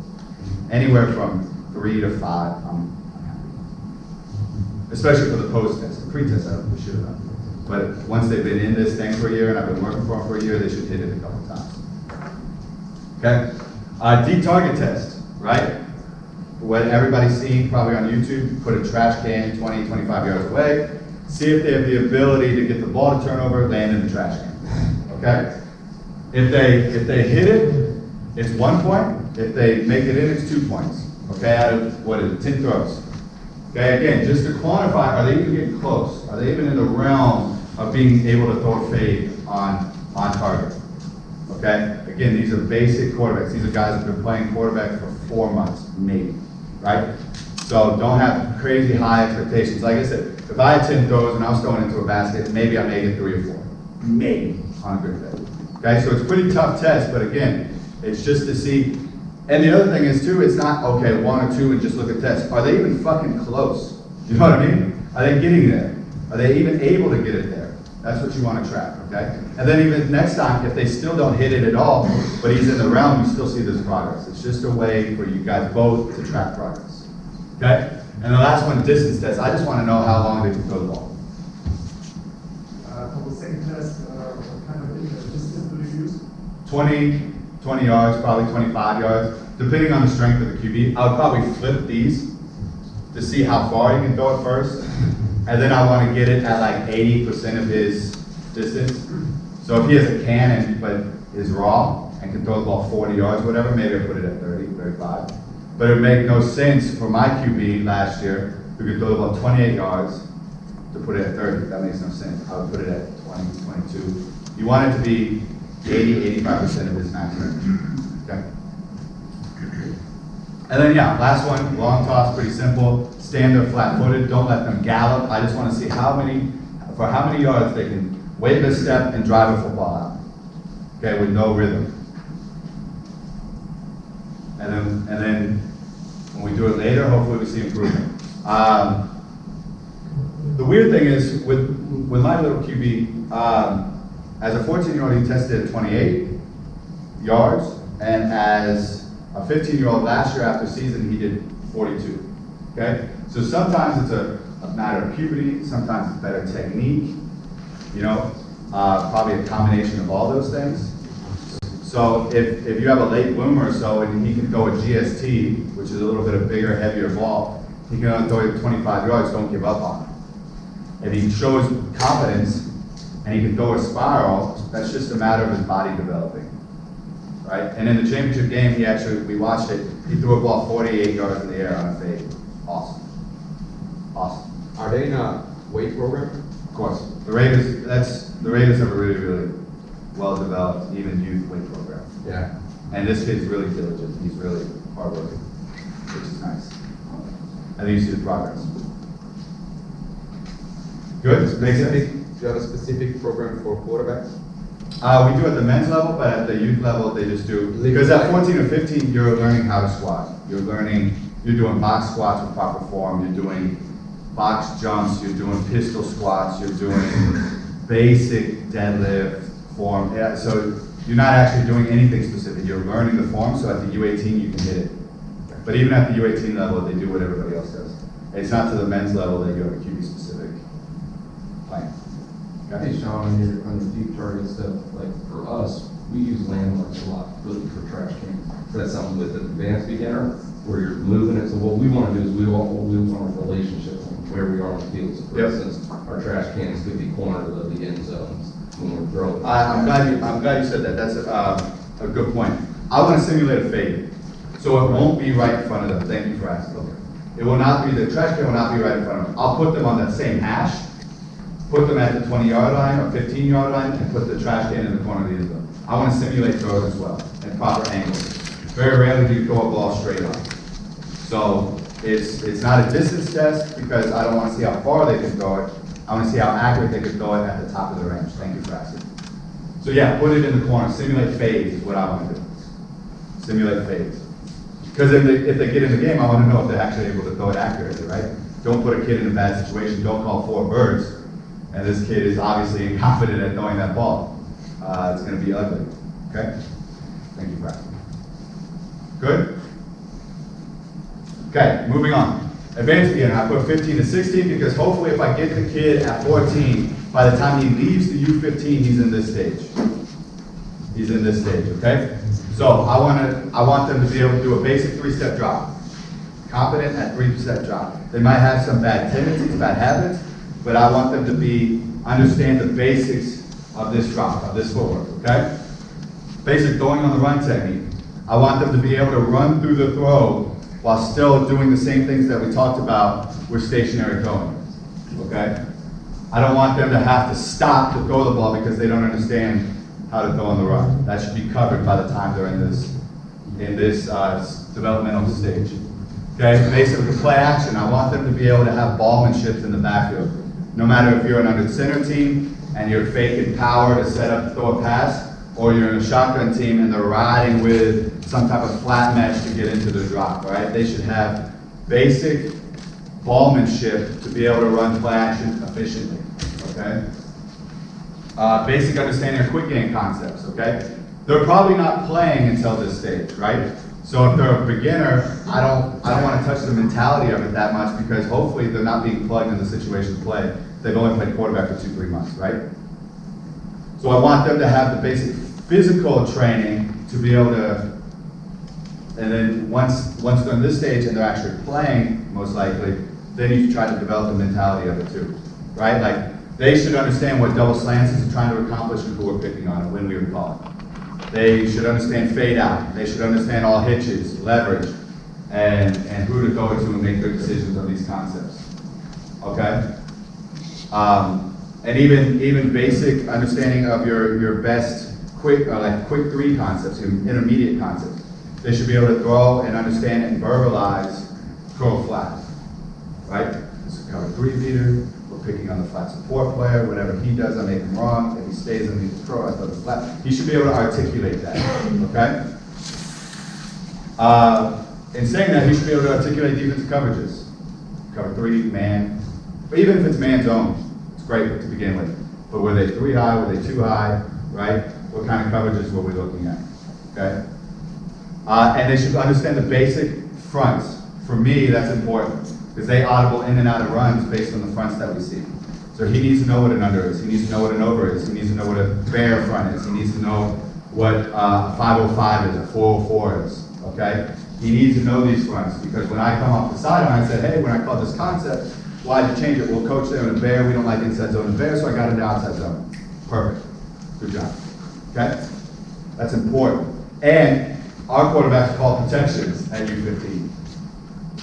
[SPEAKER 1] Anywhere from 3 to 5, I'm happy. Especially for the post test. The pre-test, we should have done. But once they've been in this thing for a year, and I've been working for them for a year, they should hit it a couple times. Okay? Deep target test, right? What everybody's seen probably on YouTube, put a trash can 20, 25 yards away, see if they have the ability to get the ball to turn over, land in the trash can. Okay? If they hit it, it's 1 point. If they make it in, it's 2 points. Okay, out of, what is it, 10 throws. Okay, again, just to quantify, are they even getting close? Are they even in the realm of being able to throw a fade on target? Okay, again, these are basic quarterbacks. These are guys that have been playing quarterback for 4 months, maybe, right? So don't have crazy high expectations. Like I said, if I had 10 throws and I was throwing into a basket, maybe I may get 3 or 4, maybe on a good day. Okay, so it's a pretty tough test, but again, it's just to see. And the other thing is too, it's not, okay, 1 or 2 and just look at tests. Are they even fucking close? You know what I mean? Are they getting there? Are they even able to get it there? That's what you want to track, okay? And then even next time, if they still don't hit it at all, but he's in the realm, you still see this progress. It's just a way for you guys both to track progress, okay? And the last one, distance test. I just want to know how long they can throw the ball.
[SPEAKER 4] For the second test, what kind of distance do you use?
[SPEAKER 1] 20 yards, probably 25 yards, depending on the strength of the QB. I would probably flip these to see how far he can throw it first. And then I want to get it at like 80% of his distance. So if he has a cannon but is raw and can throw the ball 40 yards, whatever, maybe I put it at 30, 35. But it would make no sense for my QB last year, who could throw the ball 28 yards, to put it at 30. That makes no sense. I would put it at 20, 22. You want it to be 80, 85% of his max range. Okay. And then yeah, last one, long toss, pretty simple. Stand there flat-footed, don't let them gallop. I just want to see for how many yards they can wait a step and drive a football out. Okay, with no rhythm. And then when we do it later, hopefully we see improvement. The weird thing is with my little QB, as a 14-year-old, he tested at 28 yards, and as a 15-year-old last year after season, he did 42. Okay, so sometimes it's a matter of puberty, sometimes it's better technique, you know, probably a combination of all those things. So if you have a late bloomer or so, and he can go a GST, which is a little bit of bigger, heavier ball, he can only throw you 25 yards, don't give up on it. If he shows confidence and he can throw a spiral, that's just a matter of his body developing, right? And in the championship game, we watched it, he threw a ball 48 yards in the air on a fade. Awesome. Awesome.
[SPEAKER 3] Are they in a weight program?
[SPEAKER 1] Of course. The Ravens have a really, really well-developed, even youth weight program.
[SPEAKER 3] Yeah.
[SPEAKER 1] And this kid's really diligent. He's really hardworking, which is nice. I think you see the progress. Good? Makes sense?
[SPEAKER 3] Do you have a specific program for quarterbacks?
[SPEAKER 1] We do at the men's level, but at the youth level, they just do. Because at 14 or 15, you're learning how to squat. You're doing box squats with proper form. You're doing box jumps. You're doing pistol squats. You're doing basic deadlift form. Yeah, so you're not actually doing anything specific. You're learning the form, so at the U18, you can hit it. But even at the U18 level, they do what everybody else does. It's not to the men's level that you have a QB specific plan. Okay?
[SPEAKER 6] Hey, Sean, on your deep target stuff, like for us, we use landmarks a lot for trash cans. That's something with an advanced beginner where you're moving it. So what we want to do is we want a relationship from where we are on the field. So for instance, our trash cans could be cornered of the end zones when we're throwing.
[SPEAKER 1] I'm glad you said that. That's a good point. I want to simulate a fade, so it won't be right in front of them. Thank you for asking. It will not be, the trash can will not be right in front of them. I'll put them on that same hash, put them at the 20-yard line or 15-yard line, and put the trash can in the corner of the end zone. I want to simulate throws as well, at proper angles. Very rarely do you throw a ball straight on. So it's not a distance test because I don't want to see how far they can throw it. I want to see how accurate they can throw it at the top of the range. Thank you for asking. So yeah, put it in the corner. Simulate fades is what I want to do. Simulate fades. Because if they get in the game, I want to know if they're actually able to throw it accurately, right? Don't put a kid in a bad situation. Don't call 4 birds. And this kid is obviously incompetent at throwing that ball. It's going to be ugly. Okay? Thank you for asking. Good? Okay, moving on. Advanced beginner, I put 15 to 16 because hopefully if I get the kid at 14, by the time he leaves the U15, he's in this stage. He's in this stage, okay? So I want them to be able to do a basic 3-step drop. Competent at 3-step drop. They might have some bad tendencies, bad habits, but I want them to understand the basics of this drop, of this footwork, okay? Basic throwing on the run technique. I want them to be able to run through the throw while still doing the same things that we talked about with stationary throwing, okay? I don't want them to have to stop to throw the ball because they don't understand how to throw on the run. That should be covered by the time they're in this developmental stage. Okay, basically play action. I want them to be able to have ballmanship in the backfield. No matter if you're an under center team and you're faking power to set up, throw a pass, or you're in a shotgun team and they're riding with some type of flat mesh to get into the drop, right? They should have basic ballmanship to be able to run play action efficiently, okay? Basic understanding of quick game concepts, okay? They're probably not playing until this stage, right? So if they're a beginner, I don't want to touch the mentality of it that much because hopefully they're not being plugged in the situation to play. They've only played quarterback for 2-3 months, right? So I want them to have the basic physical training to be able to, and then once they're in this stage and they're actually playing, most likely, then you try to develop the mentality of it too, right? Like they should understand what double slants is trying to accomplish and who we're picking on and when we would call it. They should understand fade out. They should understand all hitches, leverage, and who to go to and make good decisions on these concepts. Okay? And even basic understanding of your best quick three concepts, your intermediate concepts. They should be able to throw and understand and verbalize curl flat. Right? This is a cover 3 beater. We're picking on the flat support player. Whatever he does, I make him wrong. If he stays underneath the curl, I throw the flat. He should be able to articulate that. Okay? In saying that, he should be able to articulate defensive coverages. Cover 3, man. But even if it's man zone, it's great to begin with. But were they 3 high? Were they 2 high? Right? What kind of coverages were we looking at? Okay? And they should understand the basic fronts. For me, that's important. Because they audible in and out of runs based on the fronts that we see. So he needs to know what an under is. He needs to know what an over is. He needs to know what a bear front is. He needs to know what a 505 is, a 404 is. Okay? He needs to know these fronts because when I come off the sideline, I said, hey, when I called this concept, why'd you change it? Well, coach, they're in a bear. We don't like inside zone and bear, so I got into outside zone. Perfect. Good job. Okay? That's important. And our quarterbacks call protections at U15.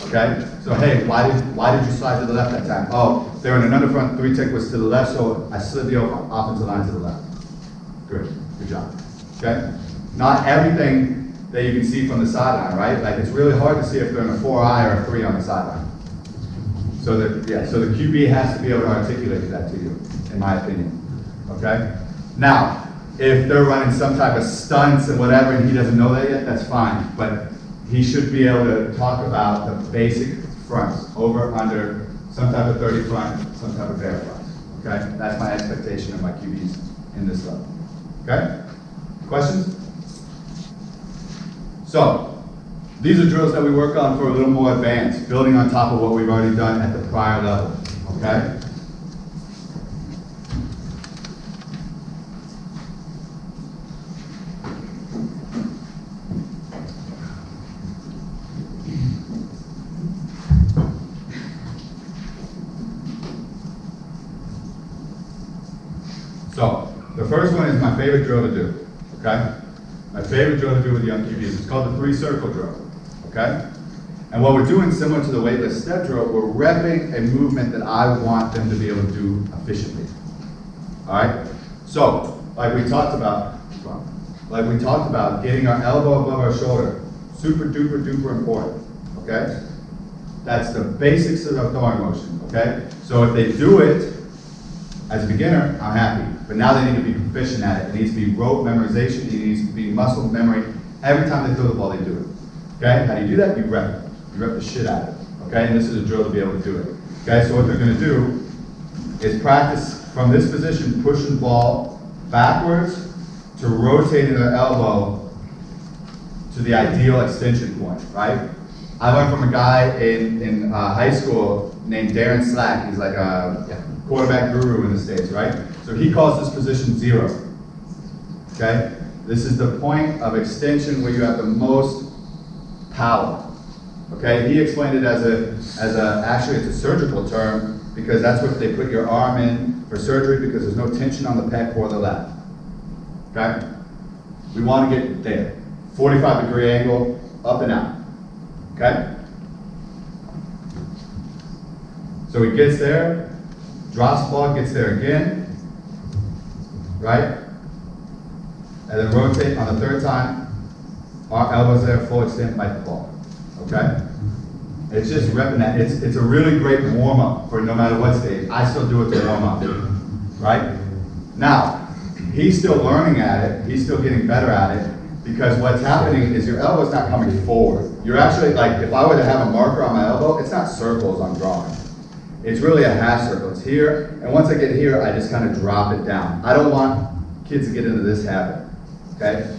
[SPEAKER 1] Okay? So, hey, why did you slide to the left that time? Oh, they're in an under front, 3 tick was to the left, so I slid the offensive line to the left. Good. Good job. Okay? Not everything that you can see from the sideline, right? Like, it's really hard to see if they're in a 4-eye or a 3 on the sideline. So the QB has to be able to articulate that to you, in my opinion. Okay? Now, if they're running some type of stunts and whatever and he doesn't know that yet, that's fine. But he should be able to talk about the basic fronts, over, under, some type of 30 front, some type of bear front. Okay? That's my expectation of my QBs in this level. Okay? Questions? So, these are drills that we work on for a little more advanced, building on top of what we've already done at the prior level. Okay? So, the first one is my favorite drill to do, okay? My favorite drill to do with young QBs. It's called the 3-circle drill, okay? And what we're doing, similar to the weightless step drill, we're repping a movement that I want them to be able to do efficiently, all right? So, like we talked about getting our elbow above our shoulder, super duper duper important, okay? That's the basics of the throwing motion, okay? So if they do it, as a beginner, I'm happy. But now they need to be proficient at it. It needs to be rote memorization. It needs to be muscle memory. Every time they throw the ball, they do it. Okay? How do you do that? You rep it. You rep the shit out of it. Okay? And this is a drill to be able to do it. Okay? So what they're going to do is practice from this position, pushing the ball backwards to rotating their elbow to the ideal extension point, right? I learned from a guy in high school named Darren Slack. He's like a quarterback guru in the States, right? So he calls this position 0. Okay? This is the point of extension where you have the most power. Okay? He explained it actually it's a surgical term because that's what they put your arm in for surgery because there's no tension on the pec or the left. Okay? We want to get there. 45-degree angle, up and out. Okay? So he gets there, drops the ball, gets there again, right? And then rotate on the third time, our elbows there, full extent, bite the ball, okay? It's just repping that. It's a really great warm-up for no matter what stage. I still do it to warm up, right? Now, he's still learning at it, he's still getting better at it, because what's happening is your elbow's not coming forward. You're actually, like, if I were to have a marker on my elbow, it's not circles I'm drawing. It's really a half circle. It's here, and once I get here, I just kind of drop it down. I don't want kids to get into this habit, okay?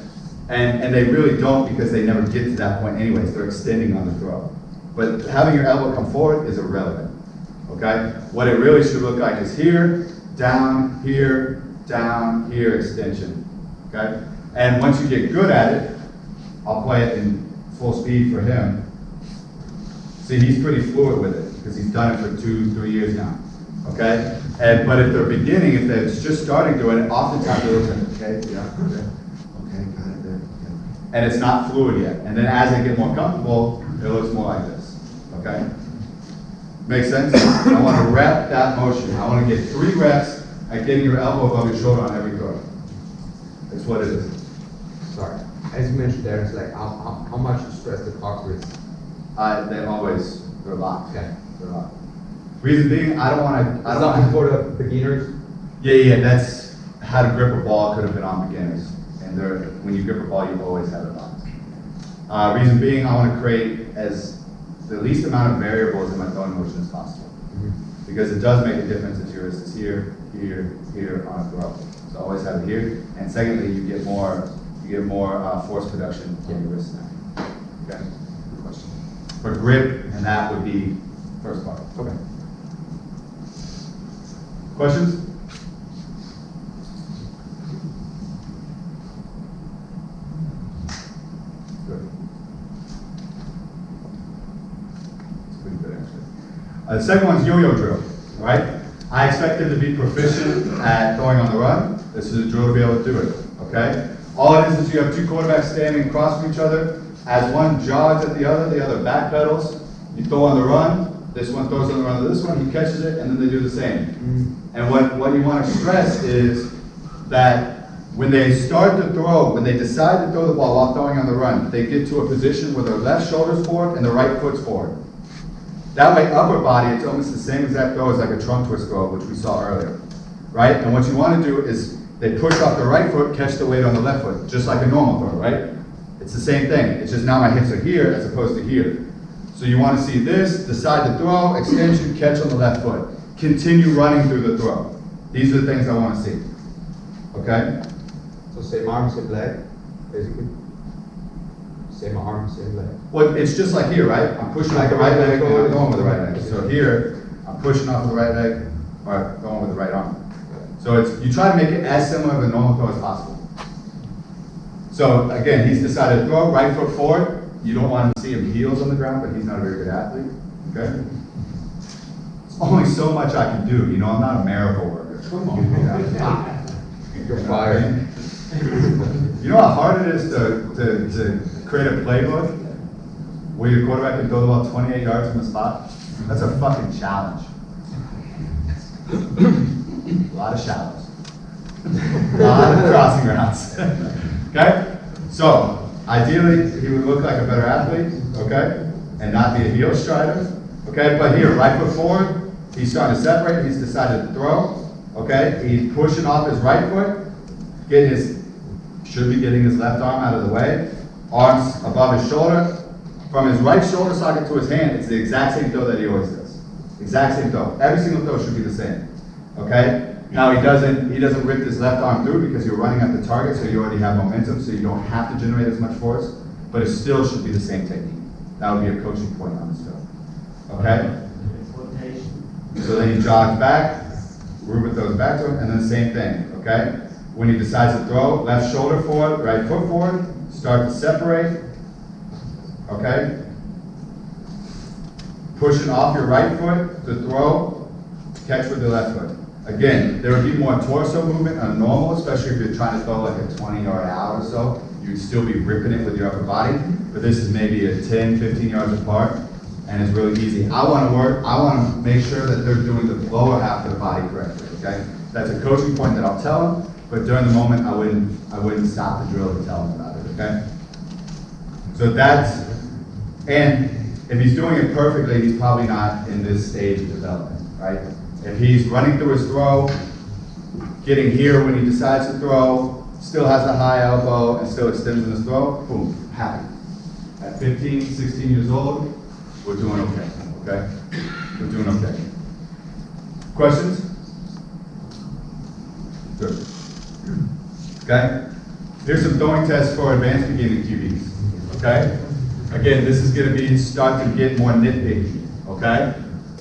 [SPEAKER 1] And they really don't, because they never get to that point anyways. They're extending on the throw. But having your elbow come forward is irrelevant, okay? What it really should look like is here, down, here, extension, okay? And once you get good at it, I'll play it in full speed for him. See, he's pretty fluid with it, because he's done it for 2-3 years now, okay? But if they're beginning, if they're just starting doing it, oftentimes they look like, okay, yeah, okay, got it there, okay. And it's not fluid yet. And then as they get more comfortable, it looks more like this, okay? Makes sense? I want to rep that motion. I want to get 3 reps at getting your elbow above your shoulder on every throw. That's what it is.
[SPEAKER 3] Sorry. As you mentioned there, it's like how much you stress the cock wrist.
[SPEAKER 1] They're locked.
[SPEAKER 3] Okay.
[SPEAKER 1] They're locked. Reason being, I don't want to.
[SPEAKER 3] Something for the beginners.
[SPEAKER 1] Yeah. That's how to grip a ball could have been on beginners, and when you grip a ball, you always have it locked. Reason being, I want to create the least amount of variables in my throwing motion as possible, because it does make a difference if your wrist is here, here on a throw. So always have it here, and secondly, you get more force production on your wrist now. Okay. Good question. For grip, and that would be first part.
[SPEAKER 3] Okay.
[SPEAKER 1] Questions? Good. It's pretty good, actually. The second one's yo-yo drill, right? I expect them to be proficient at throwing on the run. This is a drill to be able to do it, okay? All it is you have 2 quarterbacks standing across from each other. As one jogs at the other back pedals. You throw on the run, this one throws on the run of this one, he catches it, and then they do the same. And what you want to stress is that when they start to throw, when they decide to throw the ball while throwing on the run, they get to a position where their left shoulder's forward and the right foot's forward. That way, upper body, it's almost the same exact throw as like a trunk twist throw, which we saw earlier, right? And what you want to do is they push off the right foot, catch the weight on the left foot, just like a normal throw, right? It's the same thing. It's just now my hips are here as opposed to here. So you want to see this, decide to throw, extension, catch on the left foot. Continue running through the throw. These are the things I want to see. Okay?
[SPEAKER 3] So same arm, same leg, basically. Same arm, same leg.
[SPEAKER 1] Well, it's just like here, right? I'm pushing off the right leg and I'm going with the right leg. So here, I'm pushing off with the right leg or going with the right arm. So you try to make it as similar to a normal throw as possible. So again, he's decided to throw, right foot forward. You don't want to see him heels on the ground, but he's not a very good athlete, okay? There's only so much I can do, you know, I'm not a miracle worker.
[SPEAKER 3] Come on. You're fired.
[SPEAKER 1] You know how hard it is to create a playbook where your quarterback can throw the ball 28 yards from the spot? That's a fucking challenge. A lot of shallows. A lot of crossing routes. Okay? So, ideally, he would look like a better athlete, okay? And not be a heel strider. Okay, but here, right foot forward, he's starting to separate, he's decided to throw. Okay, he's pushing off his right foot, should be getting his left arm out of the way. Arms above his shoulder. From his right shoulder socket to his hand, it's the exact same throw that he always does. Exact same throw. Every single throw should be the same. Okay? Now he doesn't rip his left arm through because you're running at the target, so you already have momentum, so you don't have to generate as much force, but it still should be the same technique. That would be a coaching point on this throw. Okay? So then he jogs back, Ruben throws back to him, and then same thing, okay? When he decides to throw, left shoulder forward, right foot forward, start to separate, okay? Pushing off your right foot to throw, catch with the left foot. Again, there would be more torso movement on normal, especially if you're trying to throw like a 20-yard out or so. You'd still be ripping it with your upper body, but this is maybe a 10, 15 yards apart. and it's really easy. I want to make sure that they're doing the lower half of the body correctly, okay? That's a coaching point that I'll tell them, but during the moment, I wouldn't stop the drill to tell them about it, okay? So and if he's doing it perfectly, he's probably not in this stage of development, right? If he's running through his throw, getting here when he decides to throw, still has a high elbow, and still extends in his throw, boom, happy. At 15, 16 years old, we're doing okay, okay? We're doing okay. Questions? Good. Okay? Here's some throwing tests for advanced beginning QBs, okay? Again, this is going to start to get more nitpicky, okay?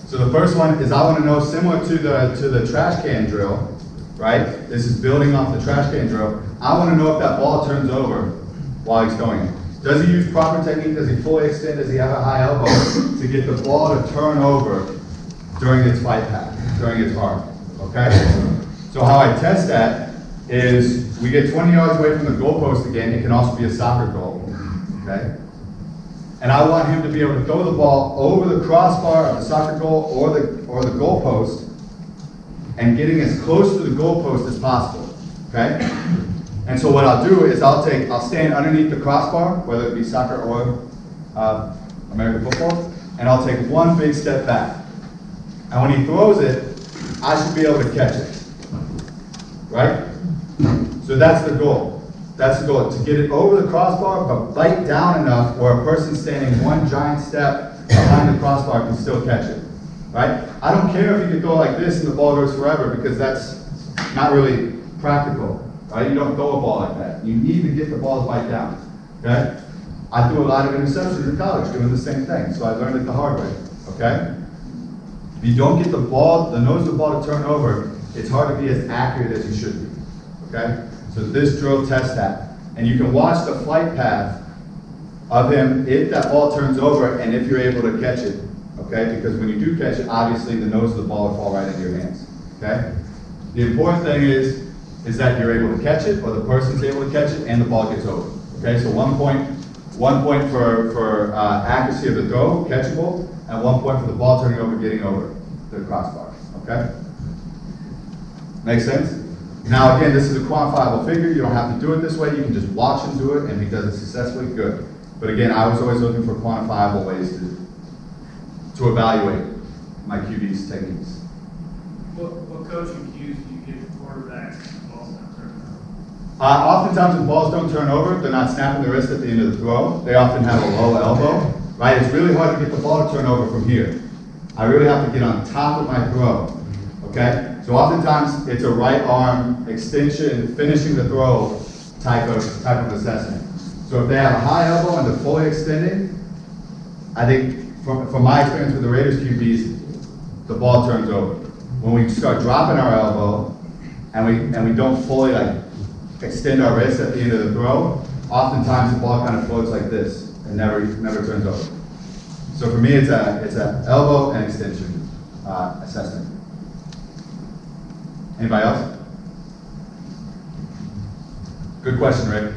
[SPEAKER 1] So the first one is I want to know, similar to the trash can drill, right? This is building off the trash can drill. I want to know if that ball turns over while he's throwing it. Does he use proper technique? Does he fully extend? Does he have a high elbow to get the ball to turn over during its flight path, during its arc, okay? So how I test that is we get 20 yards away from the goalpost again. It can also be a soccer goal, okay? And I want him to be able to throw the ball over the crossbar of the soccer goal or the goalpost and getting as close to the goalpost as possible, okay? And so what I'll do is I'll stand underneath the crossbar, whether it be soccer or American football, and I'll take one big step back. And when he throws it, I should be able to catch it, right? So that's the goal. That's the goal, to get it over the crossbar, but bite down enough where a person standing one giant step behind the crossbar can still catch it, right? I don't care if you can throw like this and the ball goes forever, because that's not really practical, right? You don't throw a ball like that. You need to get the ball to bite down, okay? I threw a lot of interceptions in college doing the same thing, so I learned it the hard way, okay? If you don't get the nose of the ball to turn over, it's hard to be as accurate as you should be, okay? So this drill tests that. And you can watch the flight path of him if that ball turns over and if you're able to catch it, okay? Because when you do catch it, obviously the nose of the ball will fall right into your hands, okay? The important thing is that you're able to catch it, or the person's able to catch it, and the ball gets over, okay? So 1 point for accuracy of the throw, catchable, and 1 point for the ball turning over, getting over the crossbar, okay? Make sense? Now again, this is a quantifiable figure. You don't have to do it this way. You can just watch him do it, and if he does it successfully, good. But again, I was always looking for quantifiable ways to evaluate my QB's techniques.
[SPEAKER 9] What coaching cues do you give quarterbacks when balls not turning over?
[SPEAKER 1] Oftentimes when balls don't turn over, they're not snapping the wrist at the end of the throw. They often have a low elbow, right? It's really hard to get the ball to turn over from here. I really have to get on top of my throw, okay? So oftentimes it's a right arm extension, finishing the throw type of assessment. So if they have a high elbow and they're fully extending, I think from my experience with the Raiders QBs, the ball turns over. When we start dropping our elbow and we don't fully extend our wrist at the end of the throw, oftentimes the ball kind of floats like this and never turns over. So for me, it's a elbow and extension assessment. Anybody else? Good question, Rick.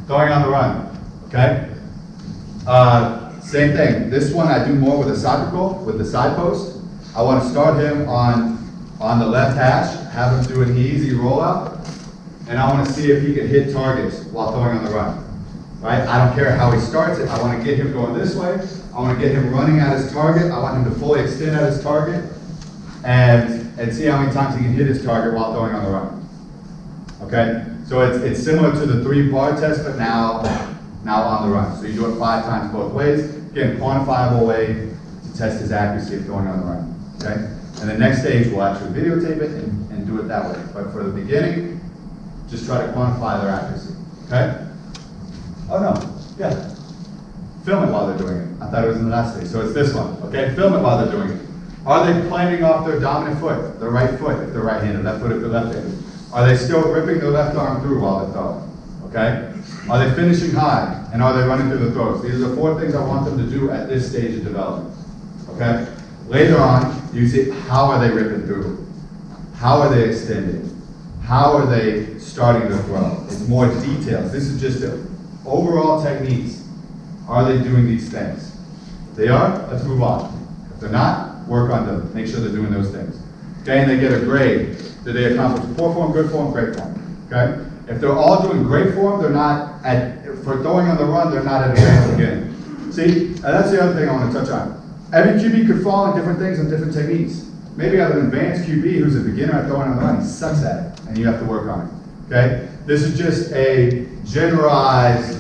[SPEAKER 1] Throwing on the run, okay? Same thing. This one I do more with a soccer goal, with the side post. I want to start him on the left hash, have him do an easy rollout, and I want to see if he can hit targets while throwing on the run, right? I don't care how he starts it. I want to get him going this way. I want to get him running at his target. I want him to fully extend at his target. And see how many times he can hit his target while throwing on the run. Okay? So it's similar to the 3-bar test, but now on the run. So you do it 5 times both ways. Again, quantifiable way to test his accuracy of throwing on the run. Okay? And the next stage, we'll actually videotape it and do it that way. But for the beginning, just try to quantify their accuracy. Okay? Oh no, yeah. Film it while they're doing it. I thought it was in the last stage. So it's this one. Okay? Film it while they're doing it. Are they planting off their dominant foot, their right foot if they're right-handed, left foot if they're left-handed? Are they still ripping their left arm through while they're throwing? Okay? Are they finishing high, and are they running through the throws? These are the 4 things I want them to do at this stage of development. Okay? Later on, you see, how are they ripping through? How are they extending? How are they starting to throw? It's more details. This is just the overall techniques Are they doing these things? If they are, let's move on. If they're not, work on them. Make sure they're doing those things. Okay, and they get a grade. Do they accomplish poor form, good form, great form? Okay? If they're all doing great form, they're not for throwing on the run, they're not at advanced beginning. See, and that's the other thing I want to touch on. Every QB could fall in different things and different techniques. Maybe you have an advanced QB who's a beginner at throwing on the run, he sucks at it, and you have to work on it. Okay? This is just a generalized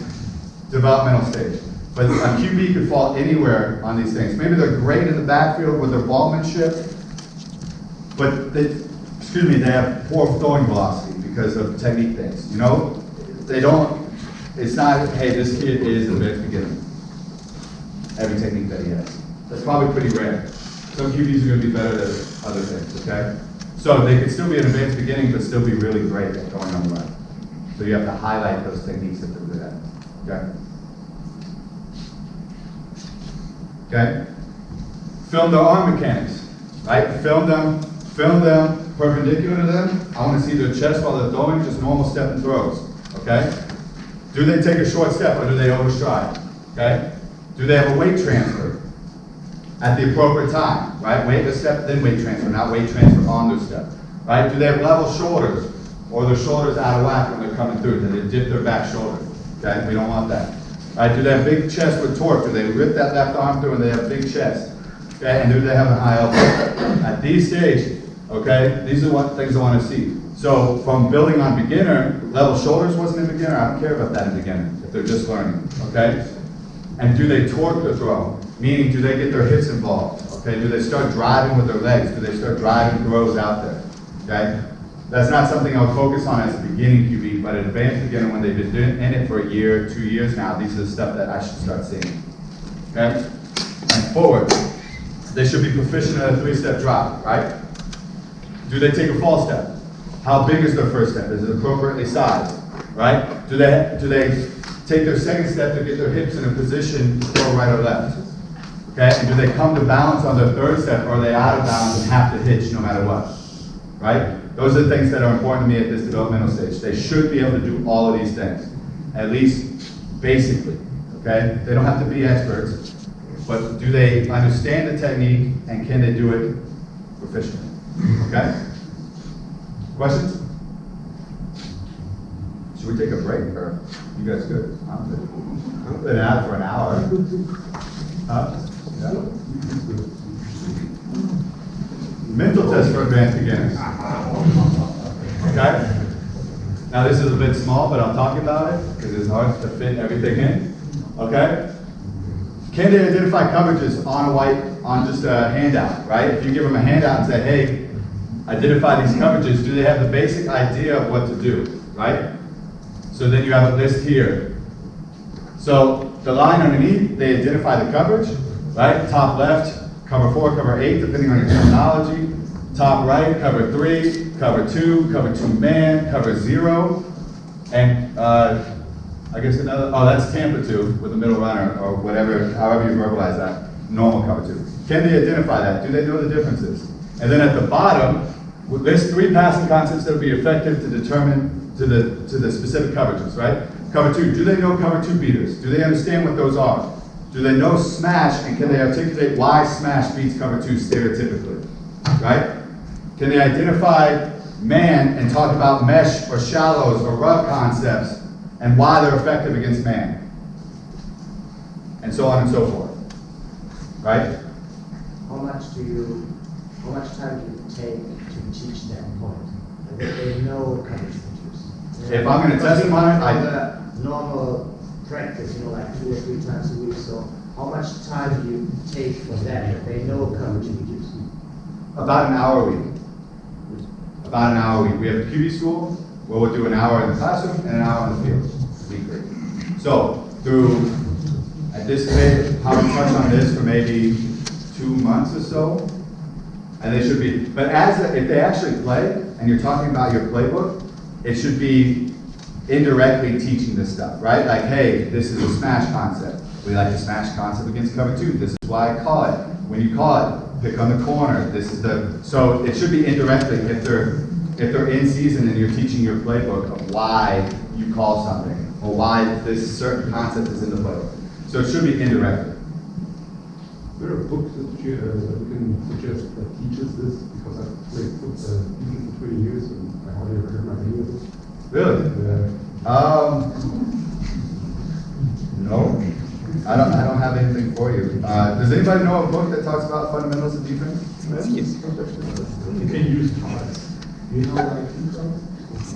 [SPEAKER 1] developmental stage. But a QB could fall anywhere on these things. Maybe they're great in the backfield with their ballmanship, but they have poor throwing velocity because of technique things. You know, they don't. It's not. Hey, this kid is the best beginner. Every technique that he has. That's probably pretty rare. Some QBs are going to be better than other things. Okay, so they could still be an advanced beginning, but still be really great at going on the run. So you have to highlight those techniques that they're good at. Okay. Okay? Film their arm mechanics, right? Film them perpendicular to them. I want to see their chest while they're throwing, just normal step and throws, okay? Do they take a short step or do they overstride, okay? Do they have a weight transfer at the appropriate time, right? Weightless step, then weight transfer, not weight transfer on their step, right? Do they have level shoulders or their shoulders out of whack when they're coming through? Do they dip their back shoulder, okay? We don't want that. Right, do they have big chest with torque? Do they rip that left arm through and they have big chest? Okay, and do they have a high elbow? At these stages, okay, these are what things I want to see. So from building on beginner, level shoulders wasn't in beginner, I don't care about that in beginner, if they're just learning, okay? And do they torque the throw? Meaning, do they get their hips involved? Okay, do they start driving with their legs? Do they start driving throws out there? Okay? That's not something I would focus on as a beginning QB, but an advanced beginner, when they've been in it for a year, 2 years now, these are the stuff that I should start seeing. Okay? And forward. They should be proficient at a 3-step drop, right? Do they take a false step? How big is their first step? Is it appropriately sized? Right? Do they take their second step to get their hips in a position to throw right or left? Okay? And do they come to balance on their third step, or are they out of balance and have to hitch no matter what? Right? Those are the things that are important to me at this developmental stage. They should be able to do all of these things, at least basically, okay? They don't have to be experts, but do they understand the technique and can they do it proficiently, okay? Questions? Should we take a break, or you guys good? I'm good. I've been out for an hour. Huh? Yeah. Mental test for advanced beginners. Okay? Now this is a bit small, but I'll talk about it because it's hard to fit everything in. Okay? Can they identify coverages on just a handout, right? If you give them a handout and say, hey, identify these coverages, do they have the basic idea of what to do, right? So then you have a list here. So the line underneath, they identify the coverage, right? Top left, cover 4, cover 8, depending on your terminology. Top right, cover 3, cover 2, cover 2 man, cover 0. And I guess that's Tampa 2 with the middle runner, or whatever, however you verbalize that, normal cover 2. Can they identify that? Do they know the differences? And then at the bottom, there's 3 passing concepts that will be effective to determine to the specific coverages, right? Cover 2, do they know cover 2 beaters? Do they understand what those are? Do they know smash, and can they articulate why smash beats cover 2 stereotypically, right? Can they identify man and talk about mesh or shallows or rub concepts and why they're effective against man? And so on and so forth, right?
[SPEAKER 10] How much time do you take to teach that point? Like if they know coverage features.
[SPEAKER 1] If I'm going to test them on it,
[SPEAKER 10] normal practice, like 2 or 3 times a week. So how much time do you take for that if they know coverage features?
[SPEAKER 1] about an hour a week. About an hour a week. We have a QB school where we'll do an hour in the classroom and an hour in the field weekly. So at this stage, how we touch on this for maybe 2 months or so, and they should be. But if they actually play and you're talking about your playbook, it should be indirectly teaching this stuff, right? Like, hey, this is a smash concept. We like the smash concept against cover 2. This is why I call it. When you call it, pick on the corner. This is so it should be indirectly if they're in season and you're teaching your playbook of why you call something or why this certain concept is in the playbook. So So it should be indirectly.
[SPEAKER 7] There are books that you can suggest that teaches this, because I've played football for 20 years and I hardly ever heard my name of it.
[SPEAKER 1] Really? No, I don't have anything for you. Does anybody know a book that talks about fundamentals of defense?
[SPEAKER 4] You can use cards.
[SPEAKER 7] You know, like,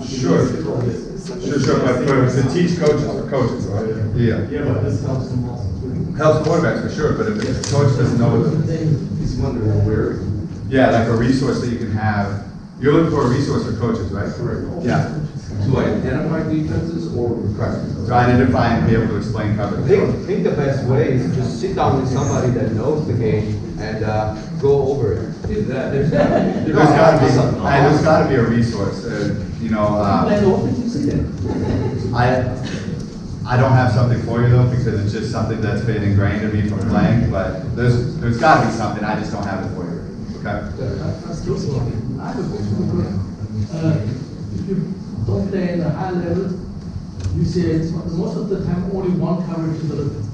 [SPEAKER 1] Sure, but to teach coaches, for coaches, right? Yeah.
[SPEAKER 4] Yeah, but this helps them also too.
[SPEAKER 1] Helps quarterbacks for sure, but if the coach doesn't know the,
[SPEAKER 7] he's wondering where.
[SPEAKER 1] yeah, like a resource that you can have. You're looking for a resource for coaches, right?
[SPEAKER 7] Correct.
[SPEAKER 1] Yeah.
[SPEAKER 6] To identify defenses or
[SPEAKER 1] Correct. To identify and be able to explain coverage.
[SPEAKER 3] I think the best way is just sit down with somebody that knows the game and go over it.
[SPEAKER 6] is that?
[SPEAKER 1] There's gotta be a resource, you know, I don't have something for you though, because it's just something that's been ingrained in me from playing, but there's gotta be something, I just don't have it for you, okay?
[SPEAKER 11] If you don't play at a high level, you say it's most of the time only one coverage is relevant.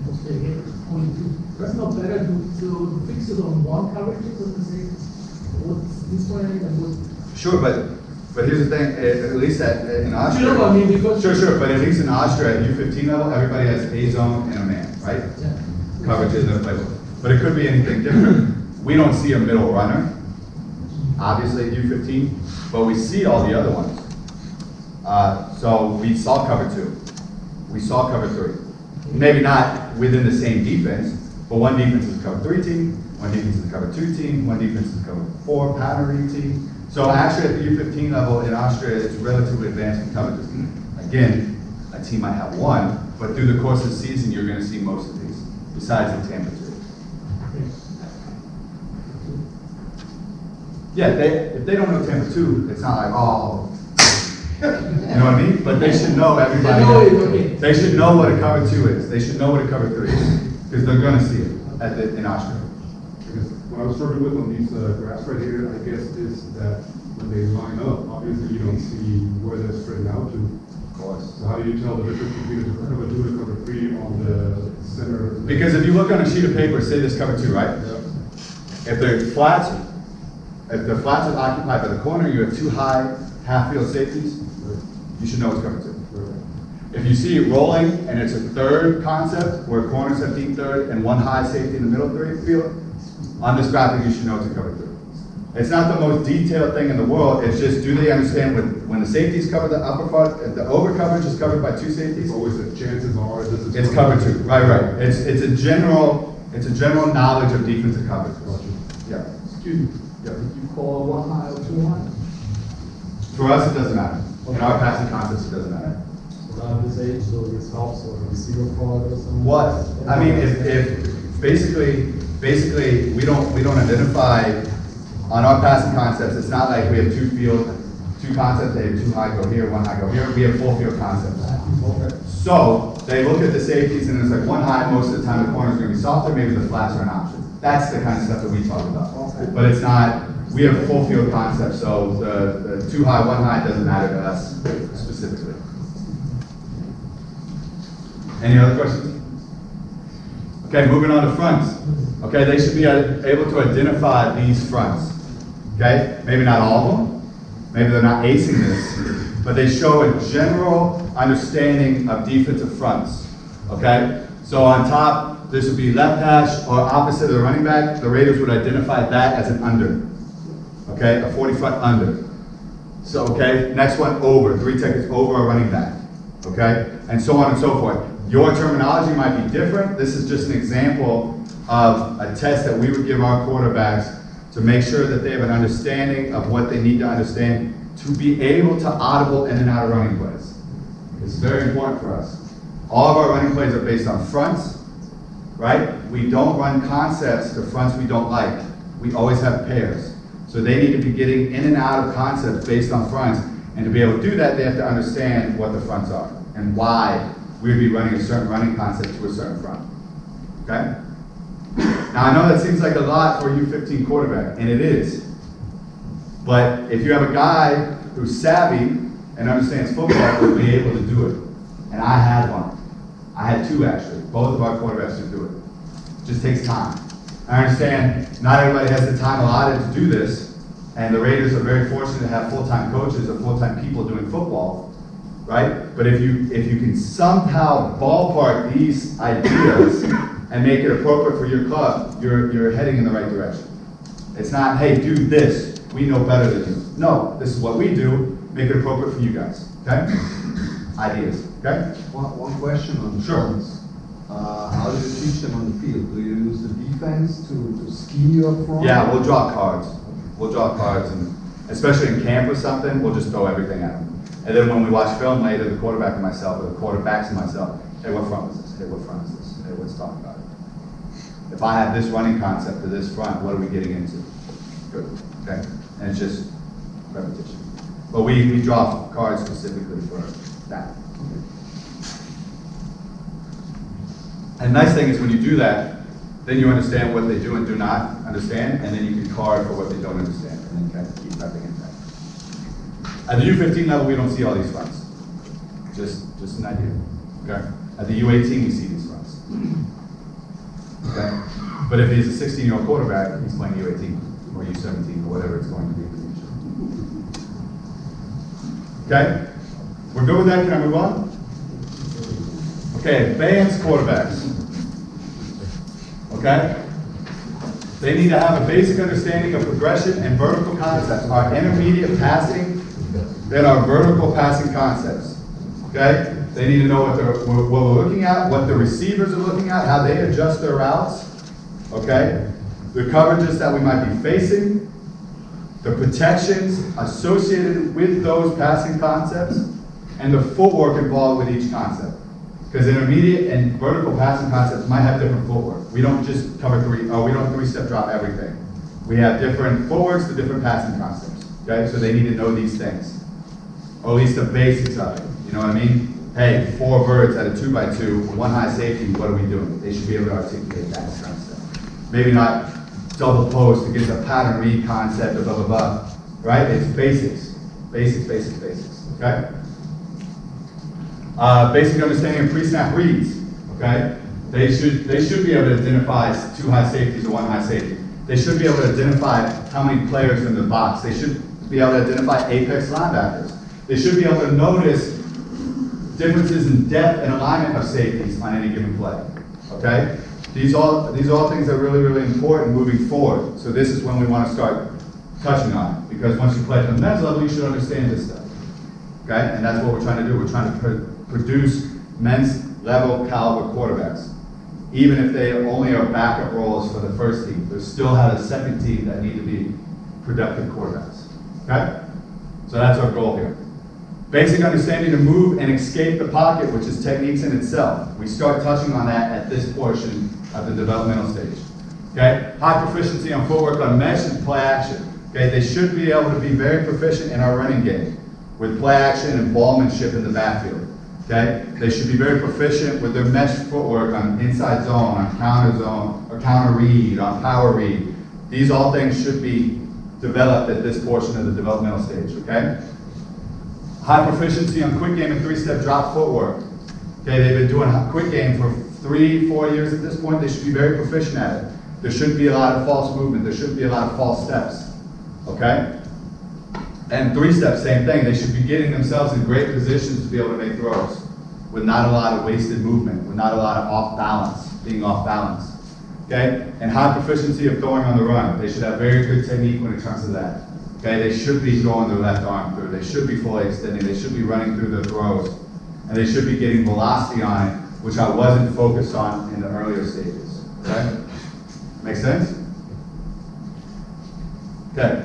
[SPEAKER 11] Most they get only two. That's not better to fix it on one coverage and say what's this one and what.
[SPEAKER 1] Sure, but here's the thing, at least in Austria.
[SPEAKER 11] You know what I mean, because.
[SPEAKER 1] Sure, but at least in Austria, at U15 level, everybody has a zone and a man, right?
[SPEAKER 11] Yeah.
[SPEAKER 1] Coverages and a playbook. But it could be anything different. We don't see a middle runner, obviously at U15, but we see all the other ones. So we saw cover 2. We saw cover 3. Maybe not within the same defense, but one defense is a cover 3 team, one defense is a cover 2 team, one defense is a cover 4 pattern read team. So actually at the U15 level in Austria, it's relatively advanced in coverages. Again, a team might have one, but through the course of the season, you're going to see most of these, besides the Tampa 2. Yeah, if they don't know Tampa 2, it's not like, oh, you know what I mean? But they should know everybody. They should know what a cover 2 is. They should know what a cover 3 is, because they're going to see it in Austria.
[SPEAKER 7] Because what I was struggling with on these graphs right here, I guess, is that when they line up, obviously you don't see where they're spreading out to.
[SPEAKER 1] Of course.
[SPEAKER 7] So how do you tell the difference between a cover 2 and a cover 3 on the center?
[SPEAKER 1] Because if you look on a sheet of paper, say this cover 2, right?
[SPEAKER 7] Yeah.
[SPEAKER 1] If the flats are occupied by the corner, you have 2 high half-field safeties, you should know it's cover 2. If you see it rolling and it's a third concept, where corners have deep third and 1 high safety in the middle field, on this graphic you should know it's a cover 3. It's not the most detailed thing in the world, it's just do they understand when the safeties cover the upper part, the over coverage is covered by 2 safeties?
[SPEAKER 7] Always the chances are this is.
[SPEAKER 1] It's cover 2, right. It's a general knowledge of defensive coverage. Yeah.
[SPEAKER 11] Excuse me.
[SPEAKER 1] Yeah.
[SPEAKER 11] Did you call 1 high or 2 high?
[SPEAKER 1] For us, it doesn't matter. In our passing concepts, it doesn't matter.
[SPEAKER 4] Around this age, so this helps or receiver fraud or something.
[SPEAKER 1] What? I mean, if basically we don't identify on our passing concepts. It's not like we have 2 concepts. They have 2 high go here, 1 high go here. We have full field concepts.
[SPEAKER 7] Okay.
[SPEAKER 1] So they look at the safeties and it's like 1 high. Most of the time, the corner is going to be softer. Maybe the flats are an option. That's the kind of stuff that we talk about. But it's not. We have full field concepts, so the 2 high, 1 high doesn't matter to us specifically. Any other questions? Okay, moving on to fronts. Okay, they should be able to identify these fronts. Okay, maybe not all of them. Maybe they're not acing this, but they show a general understanding of defensive fronts. Okay, so on top, this would be left hash or opposite of the running back. The Raiders would identify that as an under. Okay, a 40 front under. So, okay, next one over, 3 seconds over a running back. Okay, and so on and so forth. Your terminology might be different. This is just an example of a test that we would give our quarterbacks to make sure that they have an understanding of what they need to understand to be able to audible in and out of running plays. It's very important for us. All of our running plays are based on fronts, right? We don't run concepts to fronts we don't like. We always have pairs. So they need to be getting in and out of concepts based on fronts, and to be able to do that, they have to understand what the fronts are and why we would be running a certain running concept to a certain front. Okay? Now I know that seems like a lot for a U15 quarterback, and it is. But if you have a guy who's savvy and understands football, will be able to do it. And I had one. I had 2 actually. Both of our quarterbacks would do it. Just takes time. I understand not everybody has the time allotted to do this, and the Raiders are very fortunate to have full-time coaches or full-time people doing football, right? But if you can somehow ballpark these ideas and make it appropriate for your club, you're heading in the right direction. It's not, hey, do this. We know better than you. No, this is what we do. Make it appropriate for you guys. Okay? Ideas. Okay?
[SPEAKER 2] One question on the
[SPEAKER 1] Sure.
[SPEAKER 2] fronts. How do you teach them on the field? Do you use the defense to scheme you up front?
[SPEAKER 1] Yeah, we'll draw cards. We'll draw cards, and especially in camp or something, we'll just throw everything at them. And then when we watch film later, the quarterback and myself, or the quarterbacks and myself, hey, what front is this? Hey, what front is this? Hey, let's talk about it. If I have this running concept to this front, what are we getting into? Good. Okay? And it's just repetition. But we draw cards specifically for that. And the nice thing is when you do that, then you understand what they do and do not understand, and then you can card for what they don't understand, and then kind of keep repping it back. At the U15 level, we don't see all these fronts. Just an idea. Okay? At the U18, we see these fronts. Okay? But if he's a 16-year-old quarterback, he's playing U18 or U17 or whatever it's going to be in the future. Okay? We're good with that? Can I move on? Okay, advanced quarterbacks. Okay? They need to have a basic understanding of progression and vertical concepts. Our intermediate passing, then our vertical passing concepts. Okay? They need to know what we're looking at, what the receivers are looking at, how they adjust their routes. Okay? The coverages that we might be facing, the protections associated with those passing concepts, and the footwork involved with each concept. Because intermediate and vertical passing concepts might have different footwork. We don't just cover we don't 3-step drop everything. We have different footworks to different passing concepts. Okay, so they need to know these things. Or at least the basics of it. You know what I mean? Hey, 4 birds at a 2x2, 1 high safety, what are we doing? They should be able to articulate that concept. Maybe not double post to get the pattern read concept of blah, blah, blah. Right? It's basics. Basics. Okay? Basic understanding of pre-snap reads, okay? They should be able to identify 2 high safeties or 1 high safety. They should be able to identify how many players in the box. They should be able to identify apex linebackers. They should be able to notice differences in depth and alignment of safeties on any given play, okay? These are all things that are really, really important moving forward. So this is when we want to start touching on it, because once you play at the men's level, you should understand this stuff, okay? And that's what we're trying to do. We're trying to produce men's level caliber quarterbacks. Even if they only are backup roles for the first team, they still have a second team that need to be productive quarterbacks. Okay? So that's our goal here. Basic understanding to move and escape the pocket, which is techniques in itself. We start touching on that at this portion of the developmental stage. Okay? High proficiency on footwork on mesh and play action. Okay? They should be able to be very proficient in our running game with play action and ballmanship in the backfield. Okay? They should be very proficient with their mesh footwork on inside zone, on counter zone, or counter read, on power read. These all things should be developed at this portion of the developmental stage, okay? High proficiency on quick game and 3-step drop footwork. Okay, they've been doing quick game for 3-4 years at this point. They should be very proficient at it. There shouldn't be a lot of false movement. There shouldn't be a lot of false steps, okay? And 3-step, same thing. They should be getting themselves in great positions to be able to make throws with not a lot of wasted movement, with not a lot of off balance, being off balance. Okay? And high proficiency of throwing on the run. They should have very good technique when it comes to that. Okay? They should be throwing their left arm through. They should be fully extending. They should be running through their throws. And they should be getting velocity on it, which I wasn't focused on in the earlier stages. Okay? Make sense? Okay.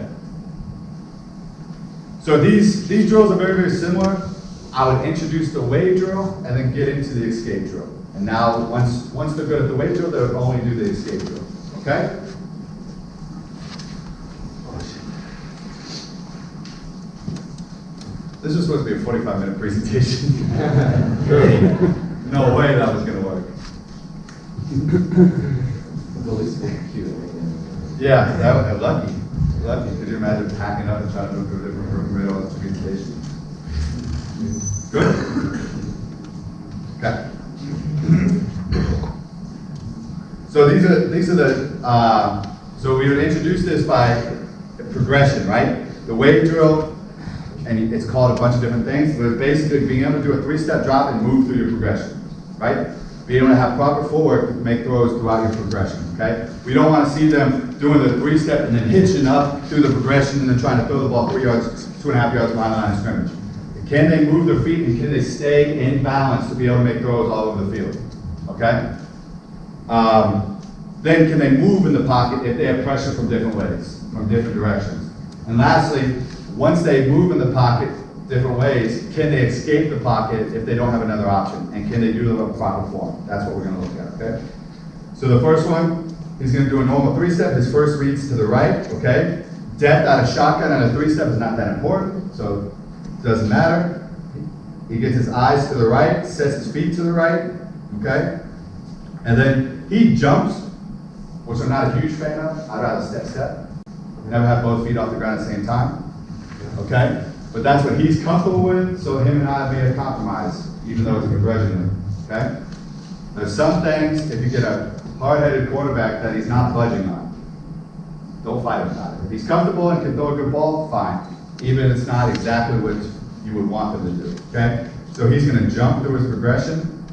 [SPEAKER 1] So these drills are very, very similar. I would introduce the wave drill and then get into the escape drill. And now, once they're good at the wave drill, they'll only do the escape drill. Okay? This was supposed to be a 45-minute presentation. No way that was going to work. Yeah, that was lucky. Lucky. Could you imagine packing up and trying to move to a different room right on the presentation? Good? Okay. So these are the, so we would introduce this by progression, right? The weight drill, and it's called a bunch of different things, but it's basically being able to do a 3-step drop and move through your progression, right? Being able to have proper footwork to make throws throughout your progression, okay? We don't want to see them doing the 3-step and then hitching up through the progression and then trying to throw the ball 3 yards, 2.5 yards behind the line of scrimmage. Can they move their feet and can they stay in balance to be able to make throws all over the field, okay? Then can they move in the pocket if they have pressure from different ways, from different directions? And lastly, once they move in the pocket different ways, can they escape the pocket if they don't have another option? And can they do it in a proper form? That's what we're going to look at, okay? So the first one, he's going to do a normal 3-step. His first read's to the right, okay? Depth out of shotgun on a 3-step is not that important, so it doesn't matter. He gets his eyes to the right, sets his feet to the right, okay? And then he jumps, which I'm not a huge fan of. I'd rather step. Never have both feet off the ground at the same time, okay? But that's what he's comfortable with, so him and I made a compromise, even though it's a progression, okay? There's some things, if you get a hard-headed quarterback that he's not budging on, don't fight him about it. If he's comfortable and can throw a good ball, fine. Even if it's not exactly what you would want him to do, okay? So he's gonna jump through his progression.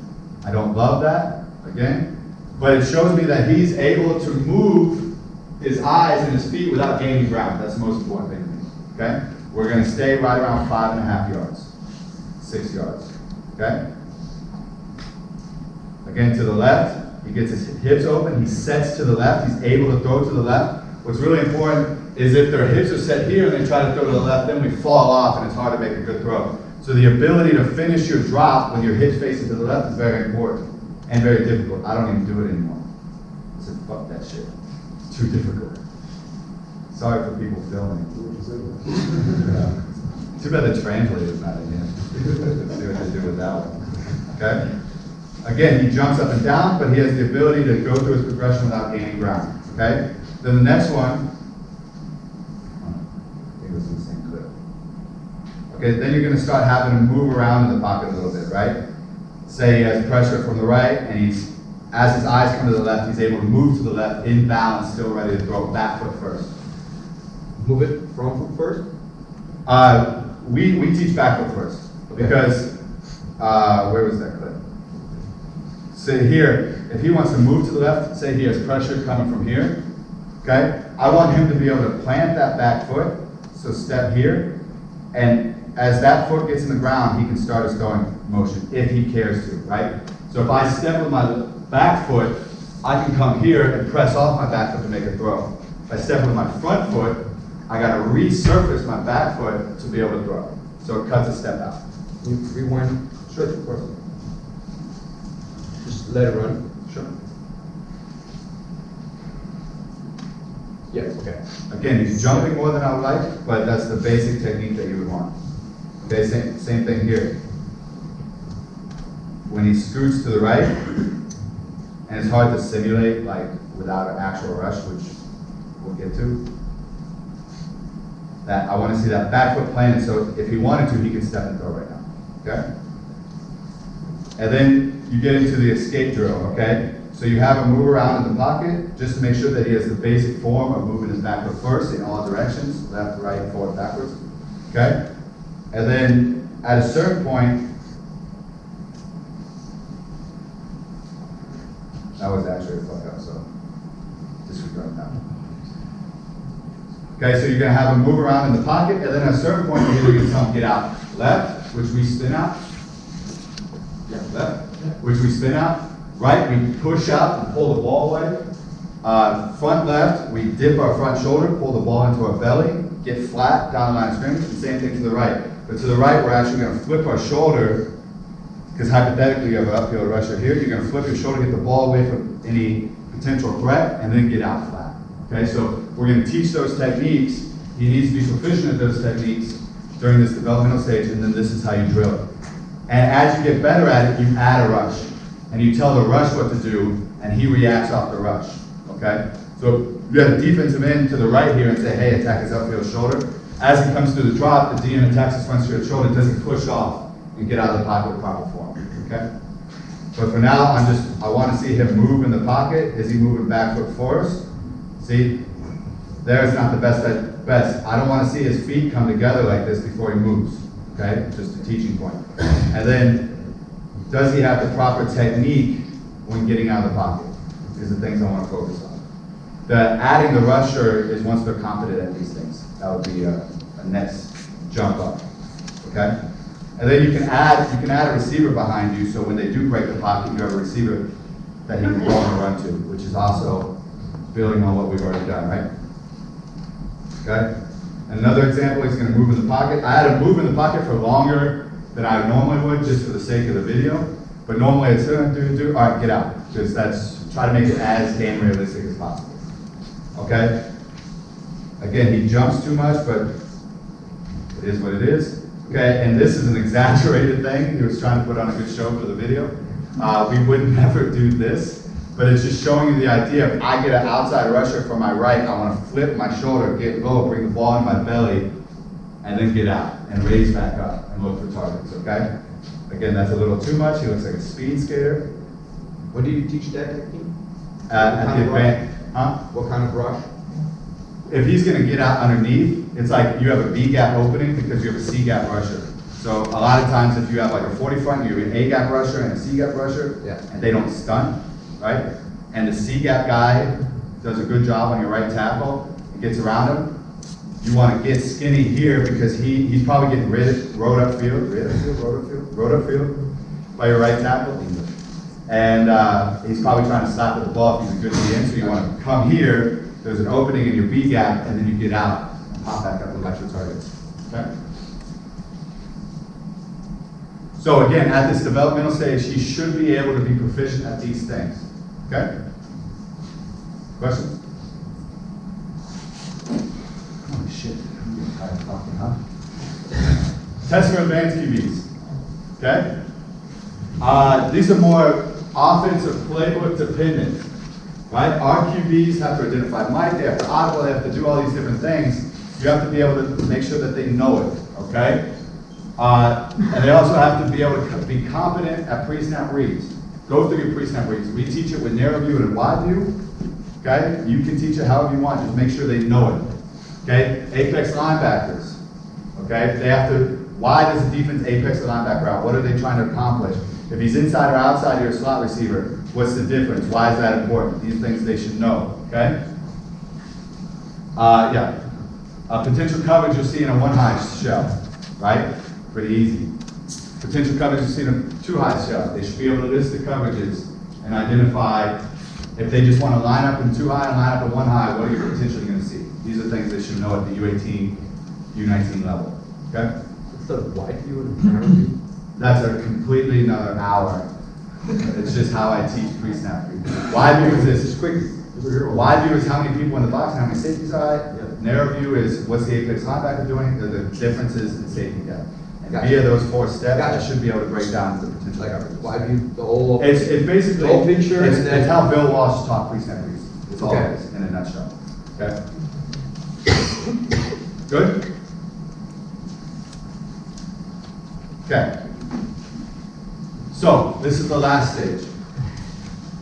[SPEAKER 1] I don't love that, again, but it shows me that he's able to move his eyes and his feet without gaining ground. That's the most important thing to me, okay? We're going to stay right around 5.5 yards, 6 yards, okay? Again, to the left, he gets his hips open, he sets to the left, he's able to throw to the left. What's really important is if their hips are set here and they try to throw to the left, then we fall off and it's hard to make a good throw. So the ability to finish your drop when your hips facing to the left is very important and very difficult. I don't even do it anymore. I said, fuck that shit. It's too difficult. Sorry for people filming. Too bad the translator's not in here. Let's see what they do with that one. Okay? Again, he jumps up and down, but he has the ability to go through his progression without gaining ground. Okay? Then the next one, I think it was in the same clip. Okay, then you're going to start having him move around in the pocket a little bit, right? Say he has pressure from the right, and as his eyes come to the left, he's able to move to the left in balance, still ready to throw back foot first.
[SPEAKER 3] Move it front foot first?
[SPEAKER 1] We teach back foot first. Okay. Because, where was that clip? Say here, if he wants to move to the left, say he has pressure coming from here, okay? I want him to be able to plant that back foot, so step here, and as that foot gets in the ground, he can start his throwing motion, if he cares to, right? So if I step with my back foot, I can come here and press off my back foot to make a throw. If I step with my front foot, I gotta resurface my back foot to be able to throw. So it cuts a step out.
[SPEAKER 3] You rewind? Sure, of course. Just let it run.
[SPEAKER 1] Sure.
[SPEAKER 3] Yes, okay.
[SPEAKER 1] Again, he's jumping more than I would like, but that's the basic technique that you would want. Okay, same thing here. When he scoots to the right, and it's hard to simulate like without an actual rush, which we'll get to. That I want to see that back foot planted, so if he wanted to, he can step and throw right now. Okay? And then you get into the escape drill, okay? So you have him move around in the pocket just to make sure that he has the basic form of moving his back foot first in all directions, left, right, forward, backwards. Okay? And then at a certain point, that was actually a fuck up, so disregard that. Okay, so you're going to have him move around in the pocket, and then at a certain point, you're going to tell him get out left, which we spin out. Yeah, left, which we spin out. Right, we push out and pull the ball away. Front left, we dip our front shoulder, pull the ball into our belly, get flat down the line of scrimmage, and same thing to the right. But to the right, we're actually going to flip our shoulder, because hypothetically you have an uphill rusher here, you're going to flip your shoulder, get the ball away from any potential threat, and then get out flat. Okay, so we're going to teach those techniques. He needs to be proficient at those techniques during this developmental stage, and then this is how you drill it. And as you get better at it, you add a rush. And you tell the rush what to do, and he reacts off the rush, okay? So you have a defensive end to the right here and say, hey, attack his upfield shoulder. As he comes through the drop, the DN attacks his front field shoulder, doesn't push off and get out of the pocket with proper form, okay? But for now, I want to see him move in the pocket. Is he moving back foot first? See, there's not the best. I don't want to see his feet come together like this before he moves. Okay, just a teaching point. And then, does he have the proper technique when getting out of the pocket? These are the things I want to focus on. Adding the rusher is once they're competent at these things. That would be a next jump up. Okay? And then you can add a receiver behind you, so when they do break the pocket, you have a receiver that he can throw and run to, which is also building on what we've already done, right? Okay? Another example, he's going to move in the pocket. I had him move in the pocket for longer than I normally would, just for the sake of the video. But normally it's all right, get out, because try to make it as game realistic as possible. Okay? Again, he jumps too much, but it is what it is. Okay, and this is an exaggerated thing. He was trying to put on a good show for the video. We would never do this, but it's just showing you the idea. If I get an outside rusher from my right, I want to flip my shoulder, get low, bring the ball in my belly, and then get out and raise back up and look for targets, okay? Again, that's a little too much. He looks like a speed skater.
[SPEAKER 3] When do you teach that technique?
[SPEAKER 1] At the advanced,
[SPEAKER 3] What kind of rush?
[SPEAKER 1] If he's going to get out underneath, it's like you have a B-gap opening because you have a C-gap rusher. So a lot of times if you have like a 40 front, you have an A-gap rusher and a C-gap rusher, and they don't stun, right? And the C-gap guy does a good job on your right tackle and gets around him. You want to get skinny here because he's probably getting rode upfield by your right tackle. And he's probably trying to stop at the ball if he's a good DN, so you want to come here. There's an opening in your B gap, and then you get out and pop back up with extra targets. Okay? So again, at this developmental stage, he should be able to be proficient at these things. Okay? Questions? Holy shit, I'm getting tired of talking, huh? Test for advanced QBs. Okay? These are more offensive playbook dependent. Right? Our QBs have to identify Mike, they have to audible, they have to do all these different things. You have to be able to make sure that they know it, okay? And they also have to be able to be competent at pre-snap reads. Go through your pre-snap reads. We teach it with narrow view and wide view, okay? You can teach it however you want, just make sure they know it, okay? Apex linebackers, okay? They have to, why does the defense apex the linebacker out? What are they trying to accomplish? If he's inside or outside of your slot receiver, what's the difference? Why is that important? These things they should know, okay? Potential coverage you'll see in a one-high shell, right? Pretty easy. Potential coverage you'll see in a two-high shell. They should be able to list the coverages and identify if they just want to line up in two-high and line up in one-high, what are you potentially going to see? These are things they should know at the U18, U19 level, okay?
[SPEAKER 3] What's the wide view and narrow view?
[SPEAKER 1] That's a completely another hour. It's just how I teach pre-snap read. Wide view is this. Just quick. Wide view is how many people in the box, how many safeties are. Narrow view is what's the apex linebacker doing, the differences in safety gap. And via those 4 steps, I should be able to break down the potential coverage.
[SPEAKER 3] Wide view, the whole.
[SPEAKER 1] It's basically
[SPEAKER 3] the whole picture.
[SPEAKER 1] It's how Bill Walsh taught pre-snap reads. It's all it is in a nutshell. Okay. Good. Okay. So, this is the last stage.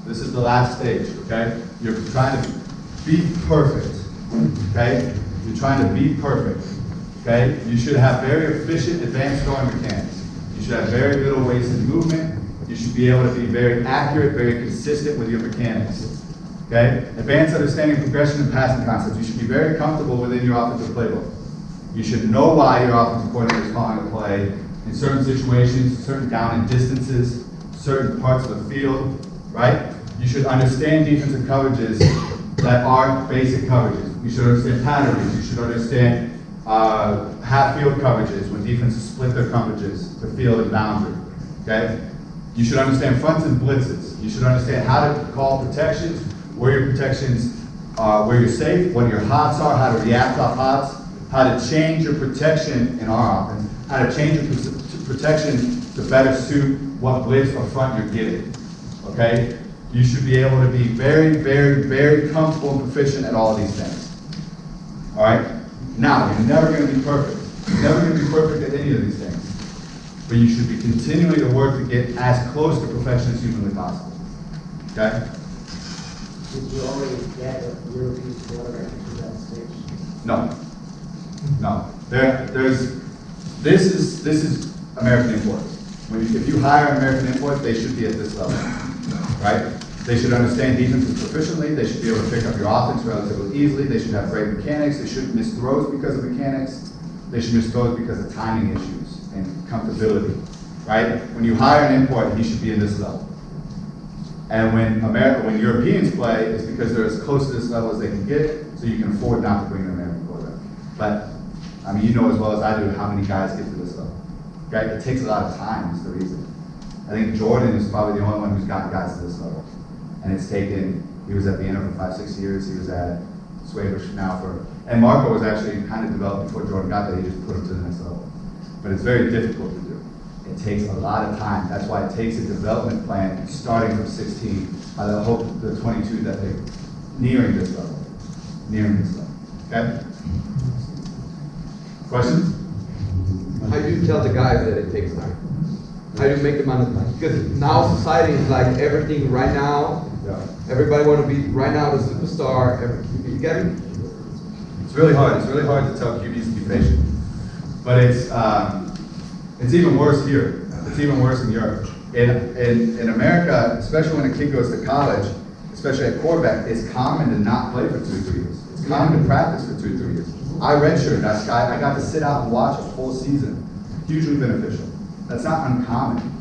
[SPEAKER 1] This is the last stage, okay? You're trying to be perfect, okay? You're trying to be perfect, okay? You should have very efficient advanced throwing mechanics. You should have very little wasted movement. You should be able to be very accurate, very consistent with your mechanics, okay? Advanced understanding of progression and passing concepts. You should be very comfortable within your offensive playbook. You should know why your offensive coordinator is calling a play in certain situations, certain down and distances, certain parts of the field, right? You should understand defensive coverages that aren't basic coverages. You should understand patterns. You should understand half-field coverages when defenses split their coverages to field and boundary, okay? You should understand fronts and blitzes. You should understand how to call protections, where your protections, where you're safe, what your hots are, how to react off hots, how to change your protection in our offense, how to change your protection to better suit what blitz or front you're getting, okay? You should be able to be very, very, very comfortable and proficient at all of these things, all right? Now, you're never going to be perfect. You're never going to be perfect at any of these things, but you should be continuing to work to get as close to perfection as humanly possible. Okay?
[SPEAKER 10] Did you already get a European quarterback to that stage?
[SPEAKER 1] No. No. This is American imports. If you hire an American import, they should be at this level, right? They should understand defenses proficiently. They should be able to pick up your offense relatively easily. They should have great mechanics. They shouldn't miss throws because of mechanics. They should miss throws because of timing issues and comfortability, right? When you hire an import, he should be in this level. And when Europeans play, it's because they're as close to this level as they can get, so you can afford not to bring an American quarterback. But, I mean, you know as well as I do how many guys get to this level. Okay? It takes a lot of time, is the reason. I think Jordan is probably the only one who's gotten guys to this level. And it's taken, he was at Vienna for 5-6 years, he was at Swedish now and Marco was actually kind of developed before Jordan got there, he just put him to the next level. But it's very difficult to do. It takes a lot of time. That's why it takes a development plan starting from 16. I hope the 22 that they're nearing this level. Okay? Questions?
[SPEAKER 3] How do you tell the guys that it takes time? How do you make them understand? Because now society is like everything right now.
[SPEAKER 1] Yeah.
[SPEAKER 3] Everybody want to be right now the superstar. You get me?
[SPEAKER 1] It's really hard. It's really hard to tell QBs to be patient. But it's even worse here. It's even worse in Europe. In America, especially when a kid goes to college, especially at quarterback, it's common to not play for 2-3 years. It's common to practice for 2-3 years. I redshirted. I got to sit out and watch a full season. Hugely beneficial. That's not uncommon.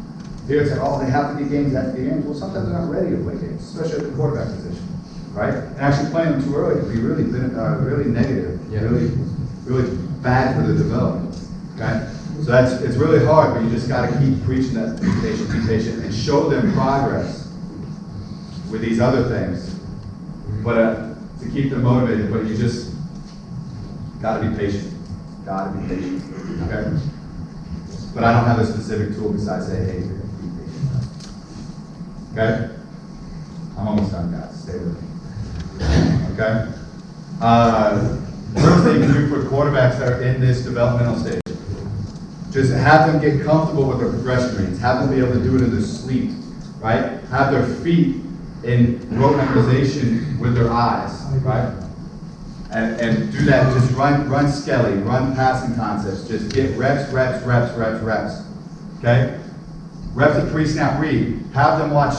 [SPEAKER 1] Here it's like, oh, they have to get games, Well, sometimes they're not ready to play games, especially at the quarterback position, right? And actually playing them too early can be really negative, really bad for the development, okay? So it's really hard, but you just got to keep preaching that be patient, and show them progress with these other things, but to keep them motivated. But you just got to be patient. Okay? But I don't have a specific tool besides say, hey, you're going to be patient. Okay? I'm almost done, guys. Stay with me. Okay? First thing you can do for quarterbacks that are in this developmental stage, just have them get comfortable with their progression reads. Have them be able to do it in their sleep, right? Have their feet in rote memorization with their eyes, right? And do that. Just run Skelly, run passing concepts. Just get reps. Okay? Reps a pre-snap read. Have them watch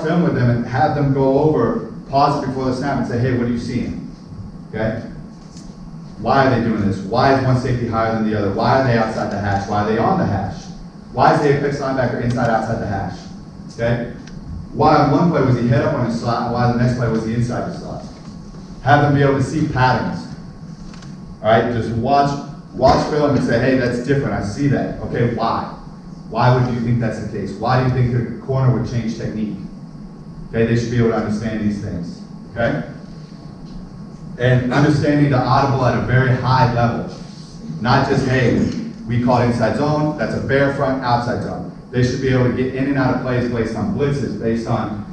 [SPEAKER 1] film with them and have them go over, pause it before the snap and say, hey, what are you seeing? Okay? Why are they doing this? Why is one safety higher than the other? Why are they outside the hash? Why are they on the hash? Why is the apex linebacker inside, outside the hash? Okay? Why on one play was he head up on his slot, and why the next play was he inside the slot? Have them be able to see patterns. All right? Just watch film and say, hey, that's different. I see that. Okay, why? Why would you think that's the case? Why do you think the corner would change technique? Okay, they should be able to understand these things. Okay? And understanding the audible at a very high level. Not just, hey, we call it inside zone, that's a bare front, outside zone. They should be able to get in and out of plays based on blitzes, based on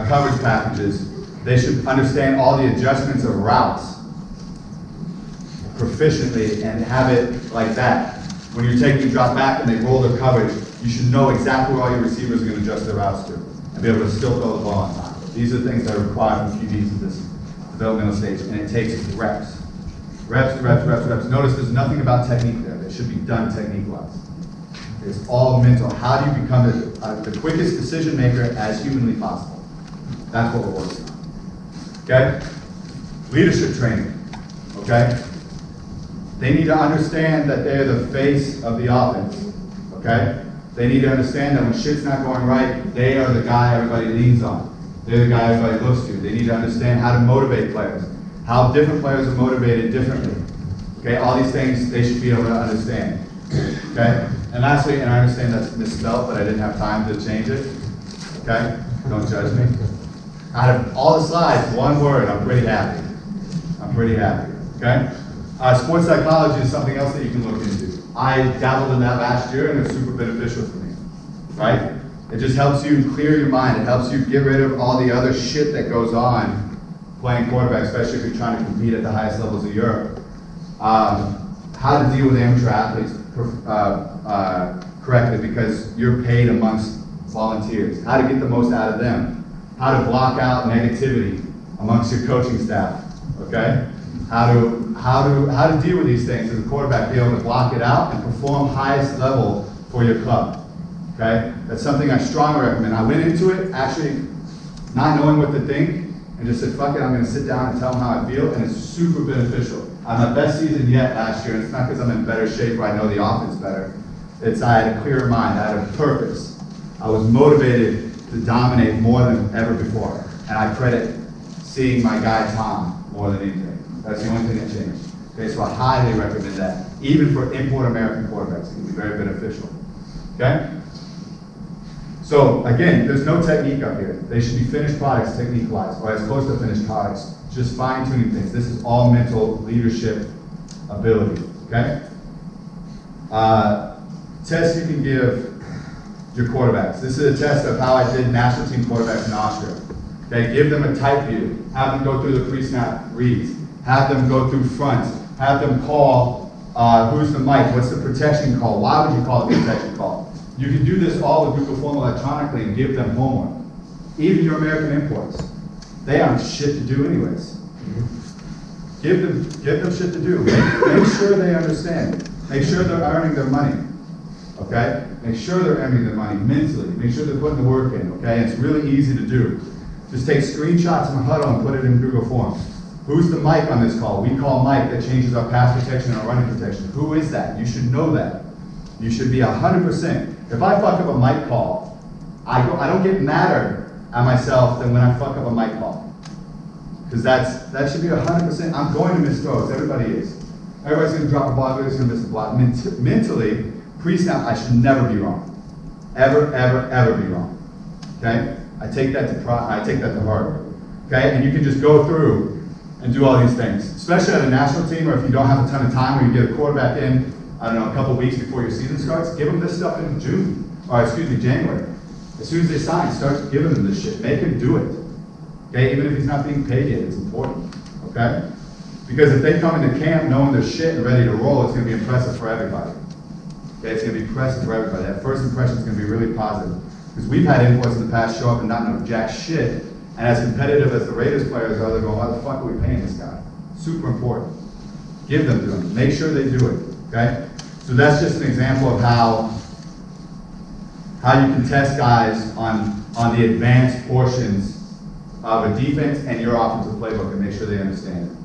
[SPEAKER 1] coverage packages. They should understand all the adjustments of routes proficiently and have it like that. When you're taking drop back and they roll their coverage, you should know exactly where all your receivers are going to adjust their routes to and be able to still throw the ball on time. These are things that are required from QBs at this developmental stage, and it takes reps. Reps. Notice there's nothing about technique there. That should be done technique-wise. It's all mental. How do you become the quickest decision maker as humanly possible? That's what we're working on. Okay? Leadership training. Okay? They need to understand that they're the face of the offense. Okay? They need to understand that when shit's not going right, they are the guy everybody leans on. They're the guy everybody looks to. They need to understand how to motivate players, how different players are motivated differently. Okay, all these things they should be able to understand. Okay, and lastly, and I understand that's misspelled, but I didn't have time to change it. Okay, don't judge me. Out of all the slides, one word, I'm pretty happy. Okay, sports psychology is something else that you can look into. I dabbled in that last year, and it's super beneficial for me. Right? It just helps you clear your mind. It helps you get rid of all the other shit that goes on playing quarterback, especially if you're trying to compete at the highest levels of Europe. How to deal with amateur athletes, correctly because you're paid amongst volunteers. How to get the most out of them. How to block out negativity amongst your coaching staff. Okay? How to deal with these things as a quarterback, be able to block it out and perform highest level for your club. Okay? That's something I strongly recommend. I went into it actually not knowing what to think and just said, fuck it, I'm going to sit down and tell them how I feel, and it's super beneficial. I had my best season yet last year, and it's not because I'm in better shape or I know the offense better. It's I had a clearer mind, I had a purpose. I was motivated to dominate more than ever before, and I credit seeing my guy Tom more than anything. That's the only thing that changed. Okay, so I highly recommend that. Even for import American quarterbacks, it can be very beneficial. Okay? So again, there's no technique up here. They should be finished products technique-wise, or as close to finished products. Just fine-tuning things. This is all mental leadership ability. Okay? Tests you can give your quarterbacks. This is a test of how I did national team quarterbacks in Austria. Okay, give them a tight view. Have them go through the pre-snap reads. Have them go through fronts. Have them call, who's the mic? What's the protection call? Why would you call it the protection call? You can do this all with Google Form electronically and give them homework. Even your American imports. They aren't shit to do anyways. Give them shit to do. Make sure they understand. Make sure they're earning their money. Okay? Make sure they're earning their money mentally. Make sure they're putting the work in. Okay? It's really easy to do. Just take screenshots from a huddle and put it in Google Forms. Who's the mic on this call? We call Mike that changes our pass protection and our running protection. Who is that? You should know that. You should be 100%. If I fuck up a mic call, I don't get madder at myself than when I fuck up a mic call. Because that should be 100%. I'm going to miss throws. Everybody is. Everybody's going to drop a ball. Everybody's going to miss a block. Mentally, pre-snap, I should never be wrong. Ever, ever, ever be wrong. Okay? I take that to heart. Okay? And you can just go through and do all these things. Especially at a national team, or if you don't have a ton of time, where you get a quarterback in, I don't know, a couple weeks before your season starts, give them this stuff in January. As soon as they sign, start giving them this shit. Make him do it. Okay? Even if he's not being paid yet, it's important. Okay? Because if they come into camp knowing their shit and ready to roll, it's going to be impressive for everybody. Okay? It's going to be impressive for everybody. That first impression is going to be really positive. Because we've had imports in the past show up and not know jack shit, and as competitive as the Raiders players are, they're going, why the fuck are we paying this guy? Super important. Give them to them. Make sure they do it. Okay? So that's just an example of how you can test guys on the advanced portions of a defense and your offensive playbook and make sure they understand it.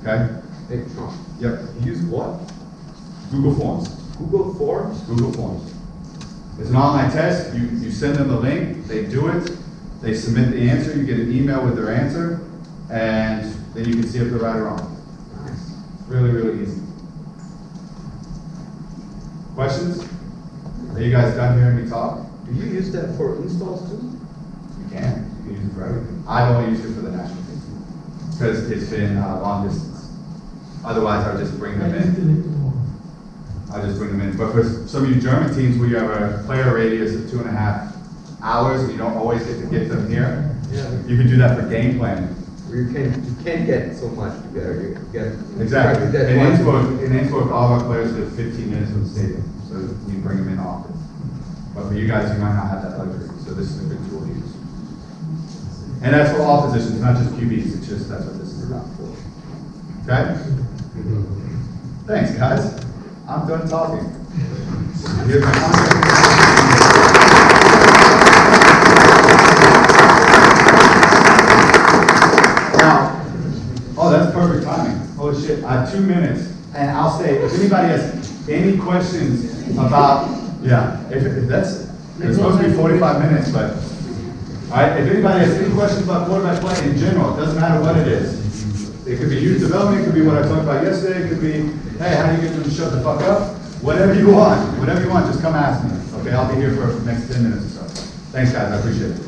[SPEAKER 1] Okay?
[SPEAKER 3] Hey, Sean.
[SPEAKER 1] Yep.
[SPEAKER 3] Use what?
[SPEAKER 1] Google Forms.
[SPEAKER 3] Google Forms?
[SPEAKER 1] Google Forms. It's an online test. You send them the link. They do it. They submit the answer. You get an email with their answer. And then you can see if they're right or wrong.
[SPEAKER 3] Nice.
[SPEAKER 1] Really, really easy. Questions? Are you guys done hearing me talk?
[SPEAKER 3] Do you use that for installs too?
[SPEAKER 1] You can. You can use it for everything. I've only used it for the national team because it's been long distance. Otherwise, I would just bring them in. But for some of you German teams where you have a player radius of 2.5 hours and you don't always get to get them here, you can do that for game planning.
[SPEAKER 3] Where you can't get so much together. You get
[SPEAKER 1] Exactly.
[SPEAKER 3] In
[SPEAKER 1] Innsbruck, all of our players live 15 minutes from the stadium, so you bring them in often. But for you guys, you might not have that luxury, so this is a good tool to use. And that's for all positions, not just QBs. It's just that's what this is about. Okay. Thanks, guys. I'm done talking. Here's my contact. Now, oh, that's perfect timing. Holy shit, I have 2 minutes, and I'll say if anybody has any questions about, it's supposed to be 45 minutes, but all right. If anybody has any questions about quarterback play in general, it doesn't matter what it is. It could be youth development, it could be what I talked about yesterday, it could be, hey, how do you get them to shut the fuck up? Whatever you want, just come ask me. Okay, I'll be here for the next 10 minutes or so. Thanks, guys, I appreciate it.